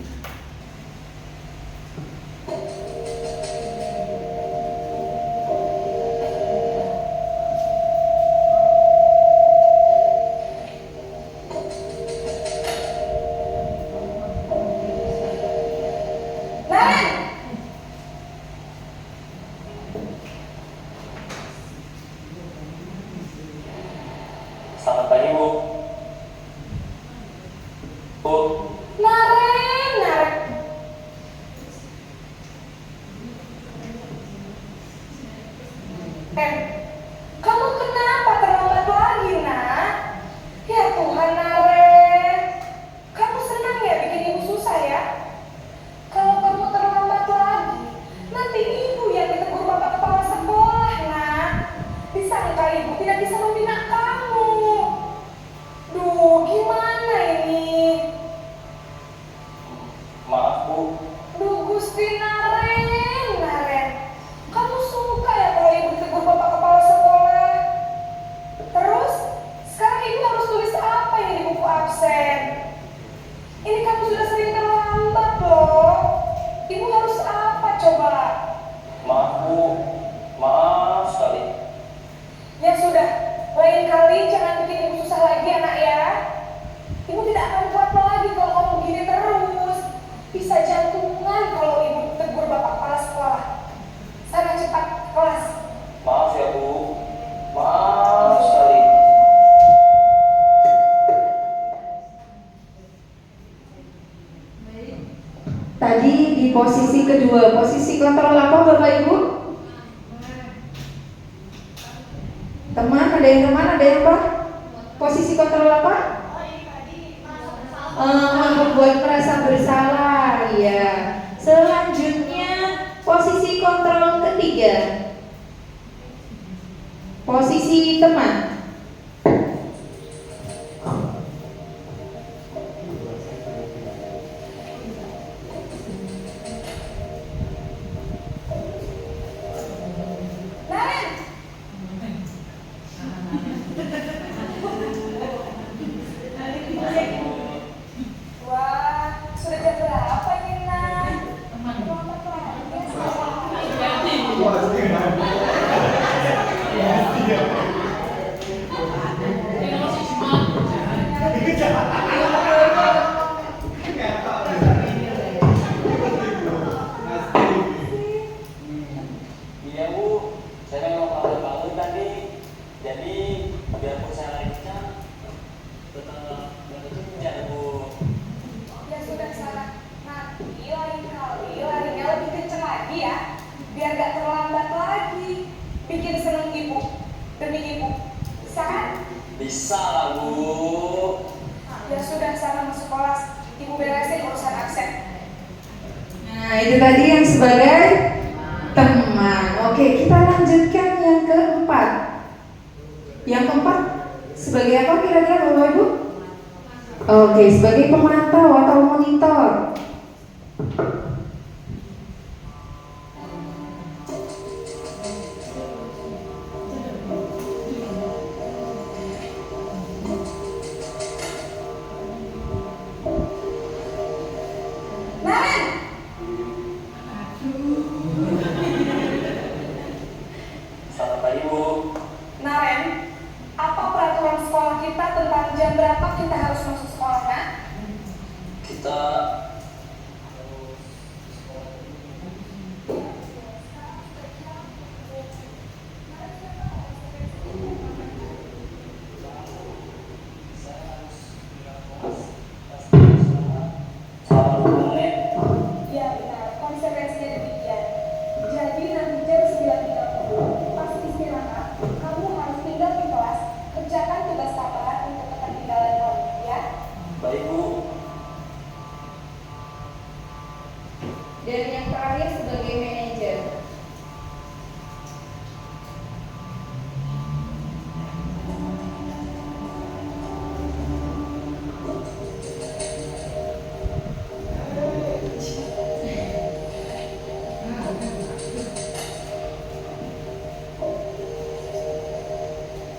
Selamat pagi Bu. Bu, Naren. Kamu kenapa terlambat lagi, Nak? kedua, posisi kontrol apa Bapak Ibu? Teman, ada yang apa? Posisi kontrol apa? Membuat merasa bersalah, ya. Selanjutnya, posisi kontrol ketiga, posisi teman. Wah, sudah jam berapa ini, Nak? Iya Bu, saya memang mau bangun tadi. Jadi biarpun saya lari kencang, tetap berkencang Bu. Ya sudah sana. Nanti lain kali larinya lebih kenceng lagi ya, biar gak terlambat lagi. Bikin seneng ibu demi ibu, bisa kan? Bisa lah Bu. Ya sudah sana masuk kelas, ibu beresin urusan absen. Nah, itu tadi yang sebagai teman. Oke, kita lanjutkan yang keempat. Yang keempat sebagai apa kira-kira Bapak Ibu? Oke, sebagai pemantau atau monitor. Naren, Selamat pagi Bu. Naren, apa peraturan sekolah kita tentang jam berapa kita harus masuk sekolah, Nak? Kita selama 20 menit. Ya benar, konsekuensinya demikian. Jadi nanti jam 9.30 pas istirahat, kamu harus tinggal di kelas, kerjakan tugas tambahan untuk ketertinggalan kamu, ya? Baik Bu. Dan yang terakhir sebagai manajer.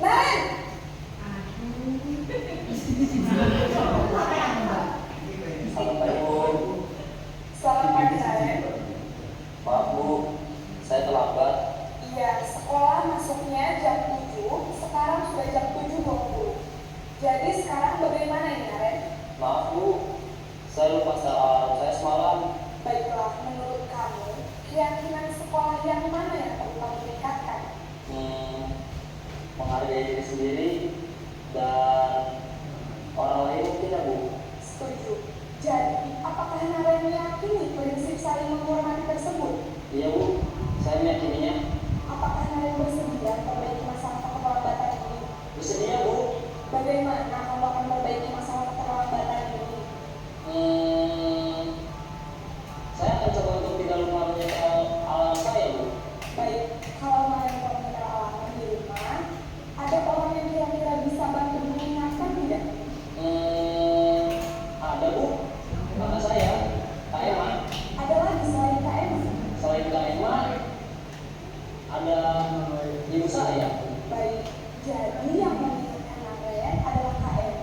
Naren! Selamat pagi Bu. Selamat pagi, Naren. Maaf Bu, saya terlambat. Iya, sekolah masuknya jam 7, sekarang sudah jam 7.20. Jadi sekarang bagaimana ini, Naren? Maaf Bu, saya lupa setel alarm saya semalam. Baiklah, menurut kamu, keyakinan sekolah yang mana yang perlu kamu tingkatkan? Menghargai diri sendiri dan orang lain mungkin ya Bu. Setuju. Jadi, apakah Naren meyakini prinsip saling menghormati tersebut? Iya Bu, saya meyakininya. Apakah Naren bersedia memperbaiki masalah keterlambatan ini? Bersedia Bu. Bagaimana kamu akan memperbaiki masalah keterlambatan ini? Saya akan coba untuk tidak lupa menyetel alarm saya Bu. Baik, kalau Naren punya alasan di rumah, ada orang yang kira-kira bisa bantu mengingatkan tidak? Ada Bu, kakak saya, Kak Emma. Ada lagi selain Kak Emma? Selain Kak Emma, ada ibu saya. Baik, jadi yang mengingatkan Naren adalah Kak Emma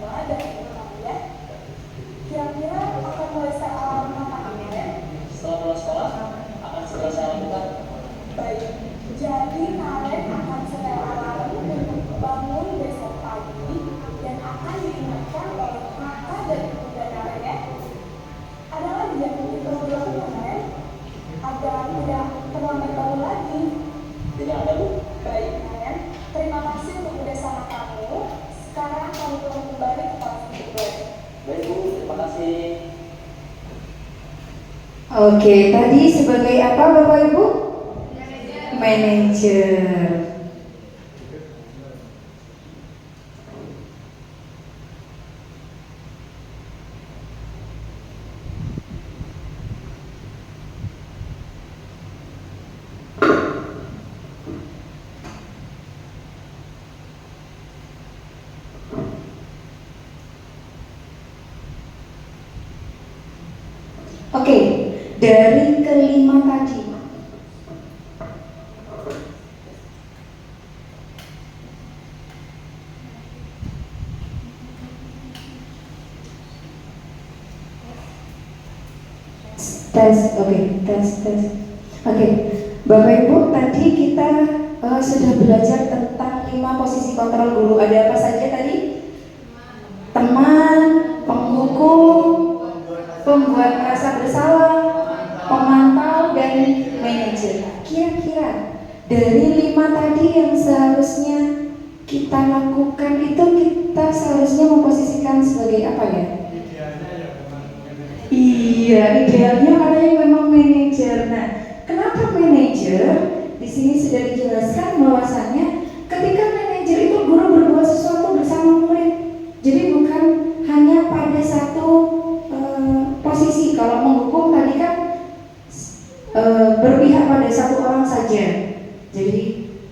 Oke, tadi sebagai apa Bapak Ibu? Manajer. Oke, dari kelima tadi. Tes, oke, tes. Oke, Bapak Ibu, tadi kita sudah belajar tentang 5 posisi kontrol guru. Ada apa saja tadi? Teman, penghukum, pembuat merasa bersalah, pemantau, dan manajer. Kira-kira dari 5 tadi yang seharusnya kita lakukan itu kita seharusnya memposisikan sebagai apa ya? Iya, idealnya katanya memang manajer. Nah, kenapa manajer? Di sini sudah dijelaskan bahwasannya ketika manajer itu guru berbuat sesuatu bersama murid. Jadi bukan hanya pada satu posisi. Kalau menghukum tadi kan berpihak pada satu orang saja. Jadi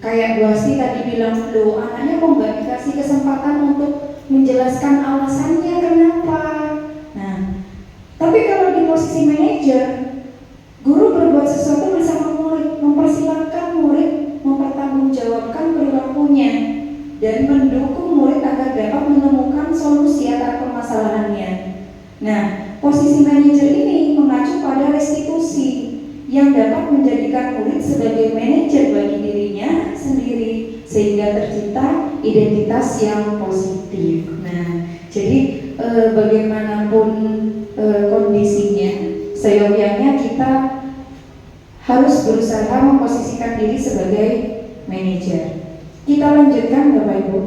kayak Bu Asti tadi bilang, loh anaknya kok nggak dikasih kesempatan untuk menjelaskan alasannya kenapa. Nah, tapi kalau di posisi manajer, guru berbuat sesuatu bersama murid, mempersilahkan murid mempertanggungjawabkan perilakunya dan mendukung murid agar dapat menemukan solusi atas permasalahannya. Nah, posisi manajer ini mengacu pada restitusi yang dapat menjadikan murid sebagai manajer bagi dirinya sendiri sehingga tercipta identitas yang positif. Nah, jadi bagaimanapun kondisinya, seyogyanya kita harus berusaha memposisikan diri sebagai manajer. Kita lanjutkan Bapak Ibu.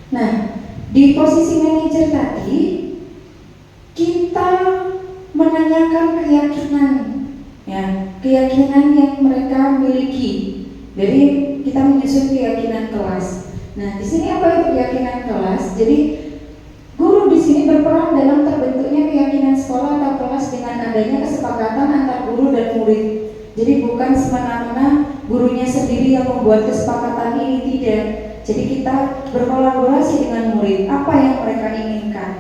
Nah, di posisi manajer tadi kita menanyakan keyakinan, ya, keyakinan yang mereka miliki. Jadi kita menyusun keyakinan kelas. Nah, di sini apa itu keyakinan kelas? Jadi guru di sini berperan dalam terbentuknya keyakinan sekolah atau kelas dengan adanya kesepakatan antar guru dan murid. Jadi bukan semena-mena gurunya sendiri yang membuat kesepakatan ini, tidak. Jadi kita berkolaborasi dengan murid, apa yang mereka inginkan,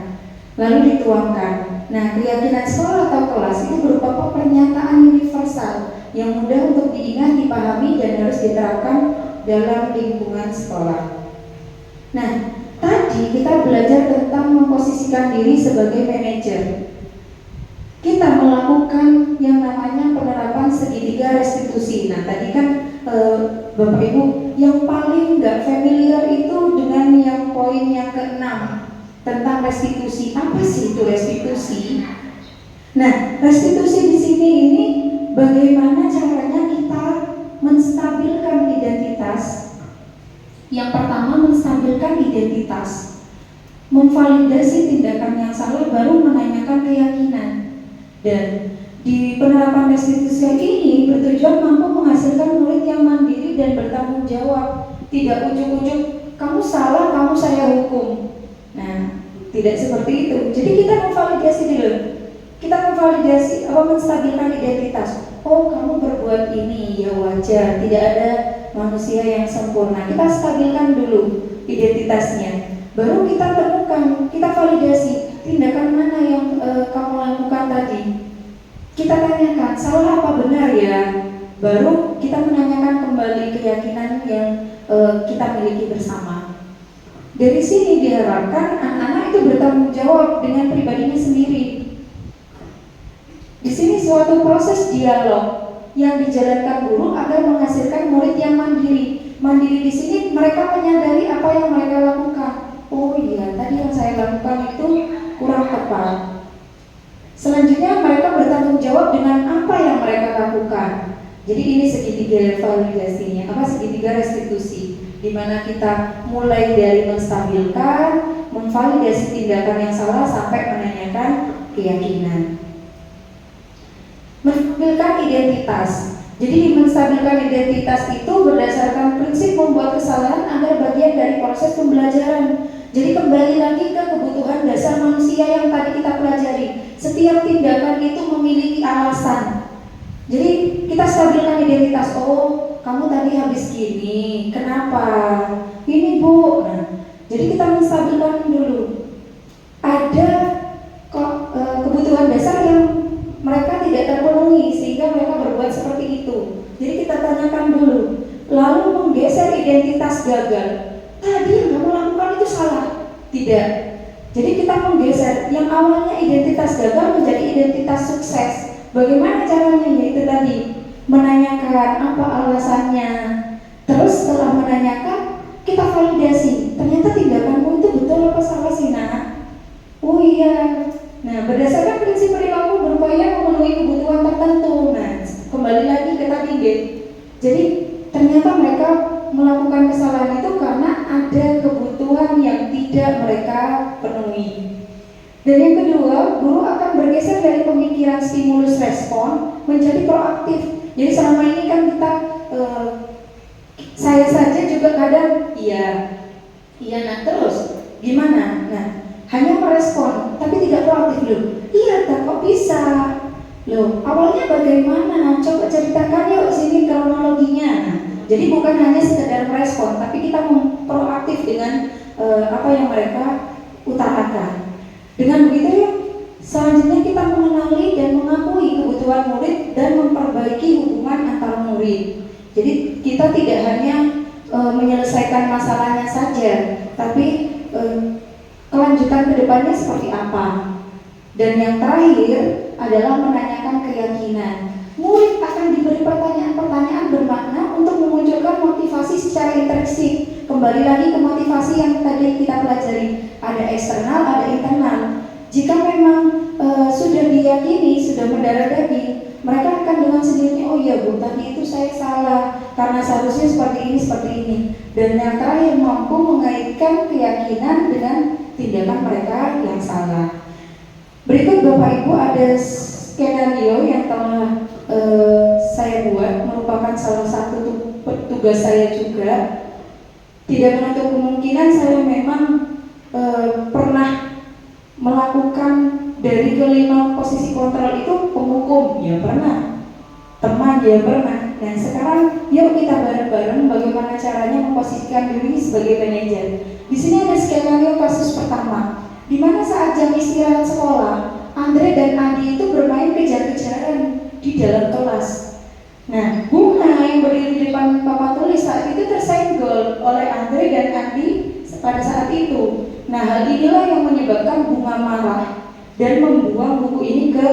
lalu dituangkan. Nah, keyakinan sekolah atau kelas itu berupa pernyataan universal yang mudah untuk diingat, dipahami, dan harus diterapkan dalam lingkungan sekolah. Nah, tadi kita belajar tentang memposisikan diri sebagai manajer. Kita melakukan yang namanya penerapan segitiga restitusi. Nah, tadi kan Bapak Ibu, yang paling nggak familiar itu dengan yang poin yang ke-6 tentang restitusi. Apa sih itu restitusi? Nah, restitusi di sini ini bagaimana caranya kita menstabilkan identitas. Yang pertama, menstabilkan identitas, memvalidasi tindakan yang salah, baru menanyakan keyakinan. Dan di penerapan restitusi ini bertujuan mampu menghasilkan murid yang mandiri dan bertanggung jawab. Tidak ujuk-ujuk kamu salah, kamu saya hukum. Nah, tidak seperti itu. Jadi kita memvalidasi dulu. Kita memvalidasi apa, menstabilkan identitas. Oh, kamu berbuat ini, ya wajar. Tidak ada manusia yang sempurna. Kita stabilkan dulu identitasnya. Baru kita temukan, kita validasi tindakan mana yang kamu lakukan tadi. Kita tanyakan, salah apa benar ya? Baru kita menanyakan kembali keyakinan yang kita miliki bersama. Dari sini diharapkan anak-anak itu bertanggung jawab dengan pribadinya sendiri. Di sini suatu proses dialog yang dijalankan guru agar menghasilkan murid yang mandiri. Mandiri di sini mereka menyadari apa yang mereka lakukan. Oh iya, tadi yang saya lakukan itu kurang tepat. Selanjutnya mereka bertanggung jawab dengan apa yang mereka lakukan. Jadi ini segitiga validasinya, apa segitiga restitusi, di mana kita mulai dari menstabilkan, memvalidasi tindakan yang salah sampai menanyakan keyakinan. Menstabilkan identitas. Jadi menstabilkan identitas itu berdasarkan prinsip membuat kesalahan agar bagian dari proses pembelajaran. Jadi kembali lagi ke kebutuhan dasar manusia yang tadi kita pelajari. Setiap tindakan itu memiliki alasan. Jadi kita stabilkan identitas. Oh, kamu tadi habis gini, kenapa? Ini bu. Nah, jadi kita menstabilkan dulu. Ada kebutuhan dasar yang mereka tidak terpenuhi sehingga mereka berbuat seperti itu. Jadi kita tanyakan dulu, lalu menggeser identitas gagal. Tadi yang kamu lakukan itu salah. Tidak. Jadi kita menggeser yang awalnya identitas gagal menjadi identitas sukses. Bagaimana caranya? Yaitu tadi menanyakan apa alasannya. Terus setelah menanyakan, kita validasi. Ternyata tindakanmu itu betul apa salah sih nak? Oh iya. Nah, berdasarkan prinsip perilaku berupaya memenuhi kebutuhan tertentu. Nah, kembali lagi ke tadi deh. Jadi ternyata mereka melakukan kesalahan itu karena ada kebutuhan yang tidak mereka penuhi. Dan yang kedua, guru akan bergeser dari pemikiran stimulus respon menjadi proaktif. Jadi selama ini kan kita saya saja juga kadang iya nah terus gimana? Nah, hanya merespon tapi tidak proaktif loh. Iya, kok bisa? Loh, awalnya bagaimana? Coba ceritakan yuk sini kronologinya. Nah, jadi bukan hanya sekedar merespon, tapi kita proaktif dengan apa yang mereka utarakan. Dengan begitu, selanjutnya kita mengenali dan mengakui kebutuhan murid dan memperbaiki hubungan antar murid. Jadi kita tidak hanya menyelesaikan masalahnya saja, tapi kelanjutan kedepannya seperti apa. Dan yang terakhir adalah menanyakan keyakinan. Murid akan diberi pertanyaan-pertanyaan bermakna untuk memunculkan motivasi secara intrinsik. Kembali lagi ke motivasi yang tadi kita pelajari. Ada eksternal, ada internal. Jika memang sudah diyakini, sudah mendarah daging, mereka akan dengan sendirinya, oh iya bu, tadi itu saya salah karena seharusnya seperti ini. Dan yang terakhir, mampu mengaitkan keyakinan dengan tindakan mereka yang salah. Berikut Bapak Ibu ada skenario yang telah saya buat, merupakan salah satu tugas saya juga. Tidak menutup kemungkinan saya memang pernah melakukan dari kelima posisi kontrol itu penghukum, ya pernah, teman ya pernah. Nah sekarang yuk kita bareng-bareng bagaimana caranya memposisikan diri sebagai manajer. Di sini ada skenario kasus pertama, di mana saat jam istirahat sekolah, Andre dan Andi itu bermain kejar-kejaran di dalam kelas. Nah, Bunga yang berdiri di depan papan tulis saat itu tersenggol oleh Andre dan Andi pada saat itu. Nah, hal inilah yang menyebabkan Bunga marah dan membuang buku ini ke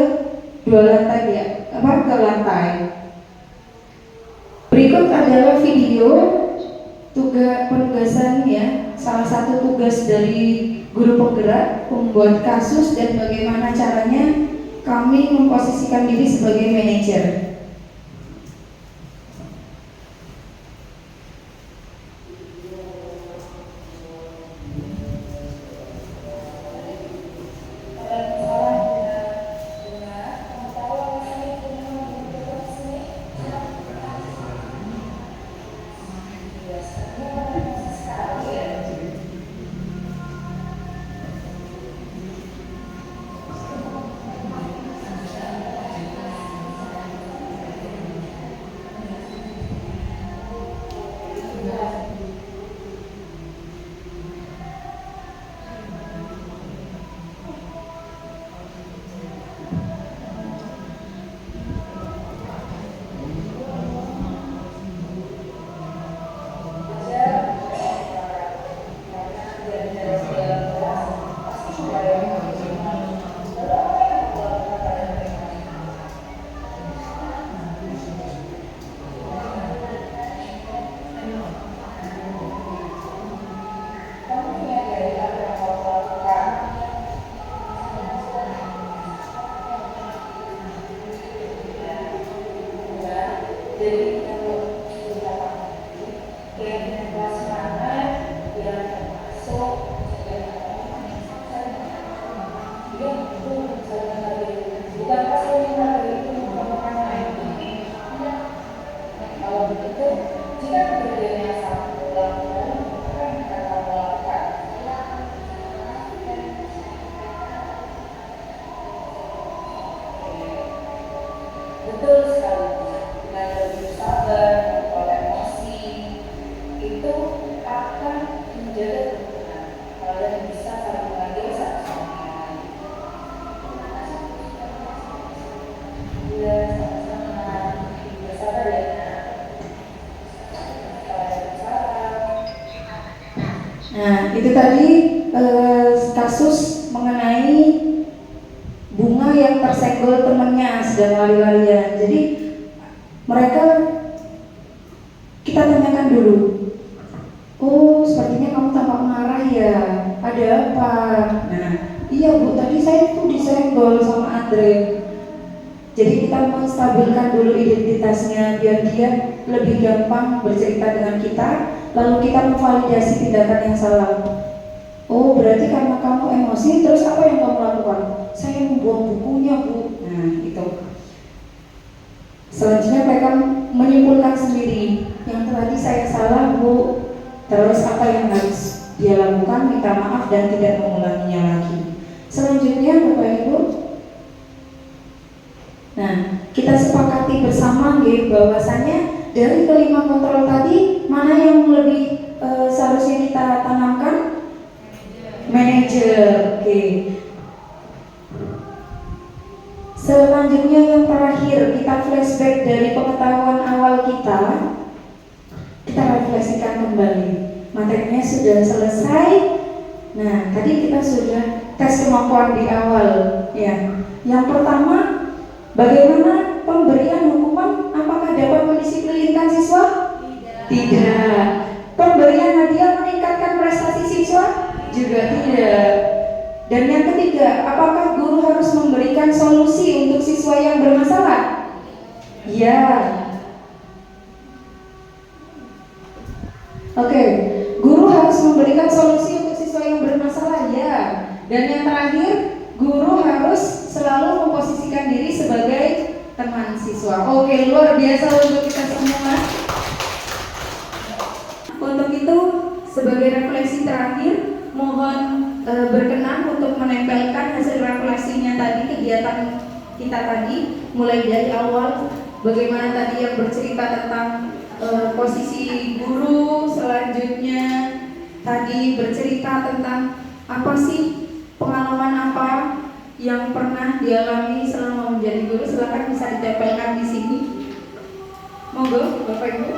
lantai. Berikut adalah video penugasan ya, salah satu tugas dari guru penggerak membuat kasus dan bagaimana caranya kami memposisikan diri sebagai manajer. Kalau begitu, jika pekerjaan yang sama berlaku, apa yang akan kamu lakukan? Betul sekali. Dengan lebih sabar, mengelola emosi, itu akan menjaga kerukunan. Kalian bisa saling menghargai satu sama lain. Iya, sama-sama. Bersabar ya, Nak. Waalaikumsalam. Nah, itu tadi kasus mengenai bunga yang tersenggol temannya sedang lari-larian. Jadi mereka kita tanyakan dulu. Oh, sepertinya kamu tampak marah ya. Ada apa? Nah, iya Bu, tadi saya tuh disenggol sama Andre. Jadi kita menstabilkan dulu identitasnya biar dia lebih gampang bercerita dengan kita, lalu kita memvalidasi tindakan yang salah. Oh, berarti karena kamu emosi, terus apa yang kamu lakukan? Saya membuang bukunya, Bu. Nah, itu. Selanjutnya mereka menyimpulkan sendiri, yang tadi saya salah, Bu. Terus apa yang harus dia lakukan? Minta maaf dan tidak mengulanginya lagi. Selanjutnya, Bapak Ibu, nah, kita sepakati bersama bahwasanya dari kelima kontrol tadi mana yang lebih seharusnya kita tanamkan? Manajer. Oke. Selanjutnya yang terakhir, kita flashback dari pengetahuan awal kita refleksikan kembali. Materinya sudah selesai. Nah, tadi kita sudah tes kemampuan di awal ya. Yang pertama, bagaimana pemberian hukuman? Apakah dapat mendisiplinkan siswa? Tidak. Pemberian hadiah meningkatkan prestasi siswa? Juga tidak. Dan yang ketiga, apakah guru harus memberikan solusi untuk siswa yang bermasalah? Ya. Oke, guru harus memberikan solusi untuk siswa yang bermasalah? Ya. Dan yang terakhir, guru harus selalu memposisikan diri sebagai teman siswa. Oke, luar biasa untuk kita semua. Untuk itu, sebagai refleksi terakhir, mohon berkenan untuk menempelkan hasil refleksinya tadi, kegiatan kita tadi, mulai dari awal bagaimana tadi yang bercerita tentang posisi guru, selanjutnya tadi bercerita tentang apa sih pengalaman apa yang pernah dialami selama menjadi guru. Silakan bisa ditempelkan di sini. Monggo, Bapak Ibu.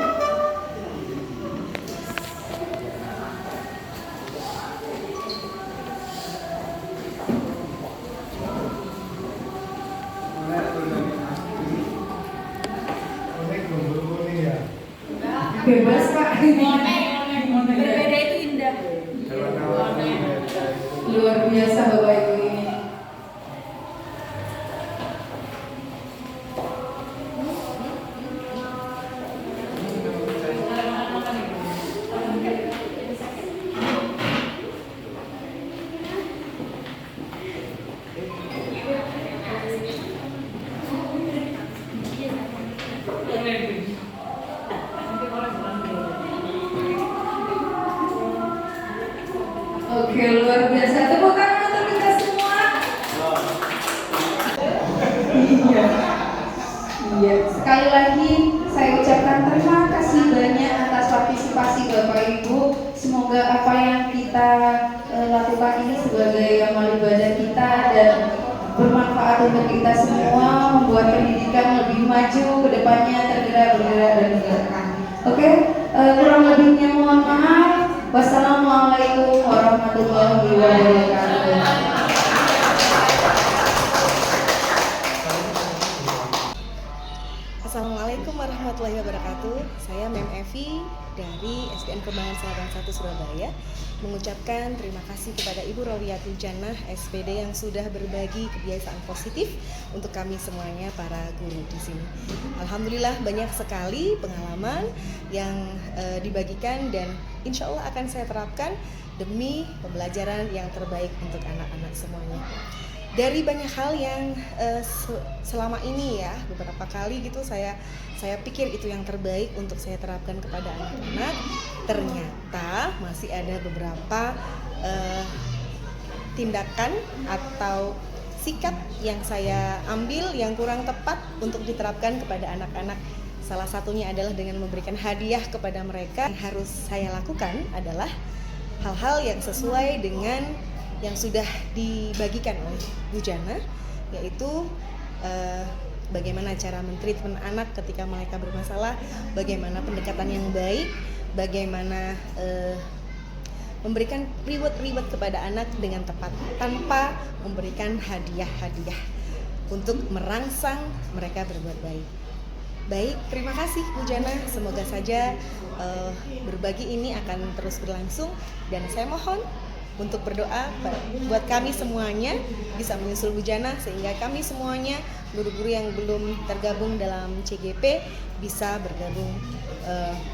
Bebas Pak. Berbeda itu indah. Luar biasa Bapak Ibu ini. Oke, luar biasa. Tepuk tangan untuk kita semua. Iya. Sekali lagi saya ucapkan terima kasih banyak atas partisipasi Bapak Ibu. Semoga apa yang kita lakukan ini sebagai amal ibadah kita dan bermanfaat untuk kita semua, membuat pendidikan lebih maju ke depannya, bergerak dan bergerak. Oke, kurang lebihnya mohon maaf. Wassalamualaikum warahmatullahi wabarakatuh. Assalamualaikum warahmatullahi wabarakatuh. Saya Mem Evi dari SDN Kembangan Selatan 1 Surabaya mengucapkan terima kasih kepada Ibu Rawiyatul Jannah SPD yang sudah berbagi kebiasaan positif untuk kami semuanya para guru di sini. Alhamdulillah banyak sekali pengalaman yang dibagikan dan insya Allah akan saya terapkan demi pembelajaran yang terbaik untuk anak-anak semuanya. dari banyak hal yang selama ini ya beberapa kali gitu saya pikir itu yang terbaik untuk saya terapkan kepada anak-anak, ternyata masih ada beberapa tindakan atau sikap yang saya ambil yang kurang tepat untuk diterapkan kepada anak-anak. Salah satunya adalah dengan memberikan hadiah kepada mereka. Yang harus saya lakukan adalah hal-hal yang sesuai dengan yang sudah dibagikan oleh Bu Jana, yaitu bagaimana cara mentreatment anak ketika mereka bermasalah, bagaimana pendekatan yang baik, bagaimana memberikan reward kepada anak dengan tepat tanpa memberikan hadiah-hadiah untuk merangsang mereka berbuat baik. Baik, terima kasih Bu Jana. Semoga saja berbagi ini akan terus berlangsung dan saya mohon untuk berdoa buat kami semuanya bisa menyusul Bu Jana sehingga kami semuanya guru-guru yang belum tergabung dalam CGP bisa bergabung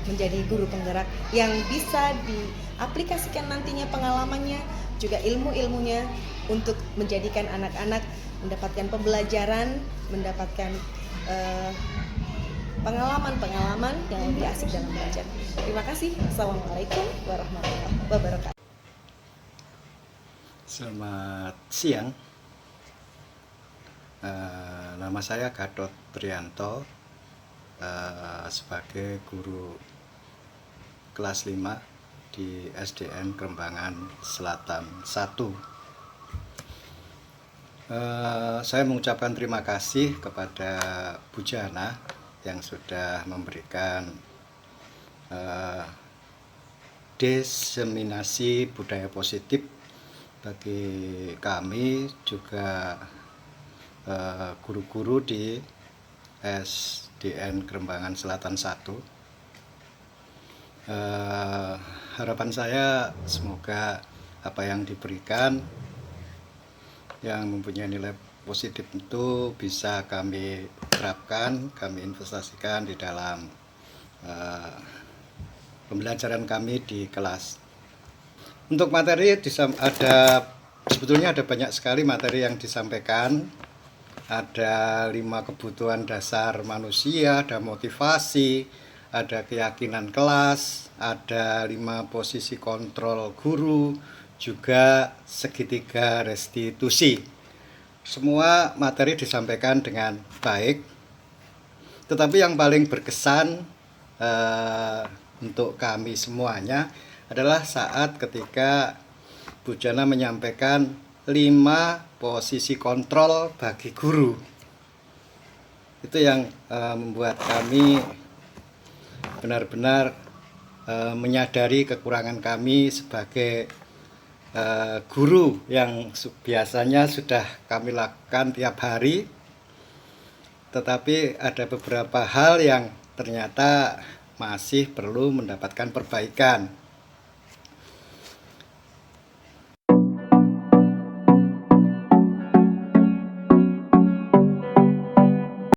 menjadi guru penggerak yang bisa diaplikasikan nantinya pengalamannya juga ilmu-ilmunya untuk menjadikan anak-anak mendapatkan pembelajaran, mendapatkan pengalaman-pengalaman yang lebih asik dalam belajar. Terima kasih. Assalamualaikum warahmatullahi wabarakatuh. Selamat siang, nama saya Gatot Prianto, sebagai guru kelas 5 di SDN Kerembangan Selatan 1. Saya mengucapkan terima kasih kepada Bu Jana yang sudah memberikan diseminasi budaya positif bagi kami juga guru-guru di SDN Kerembangan Selatan 1. Harapan saya semoga apa yang diberikan yang mempunyai nilai positif itu bisa kami terapkan, kami investasikan di dalam pembelajaran kami di kelas. Untuk materi sebetulnya ada banyak sekali materi yang disampaikan. Ada 5 kebutuhan dasar manusia, ada motivasi, ada keyakinan kelas, ada 5 posisi kontrol guru, juga segitiga restitusi. Semua materi disampaikan dengan baik. Tetapi yang paling berkesan untuk kami semuanya adalah saat ketika Bu Jana menyampaikan 5 posisi kontrol bagi guru. Itu yang membuat kami benar-benar menyadari kekurangan kami sebagai guru yang biasanya sudah kami lakukan tiap hari. Tetapi ada beberapa hal yang ternyata masih perlu mendapatkan perbaikan.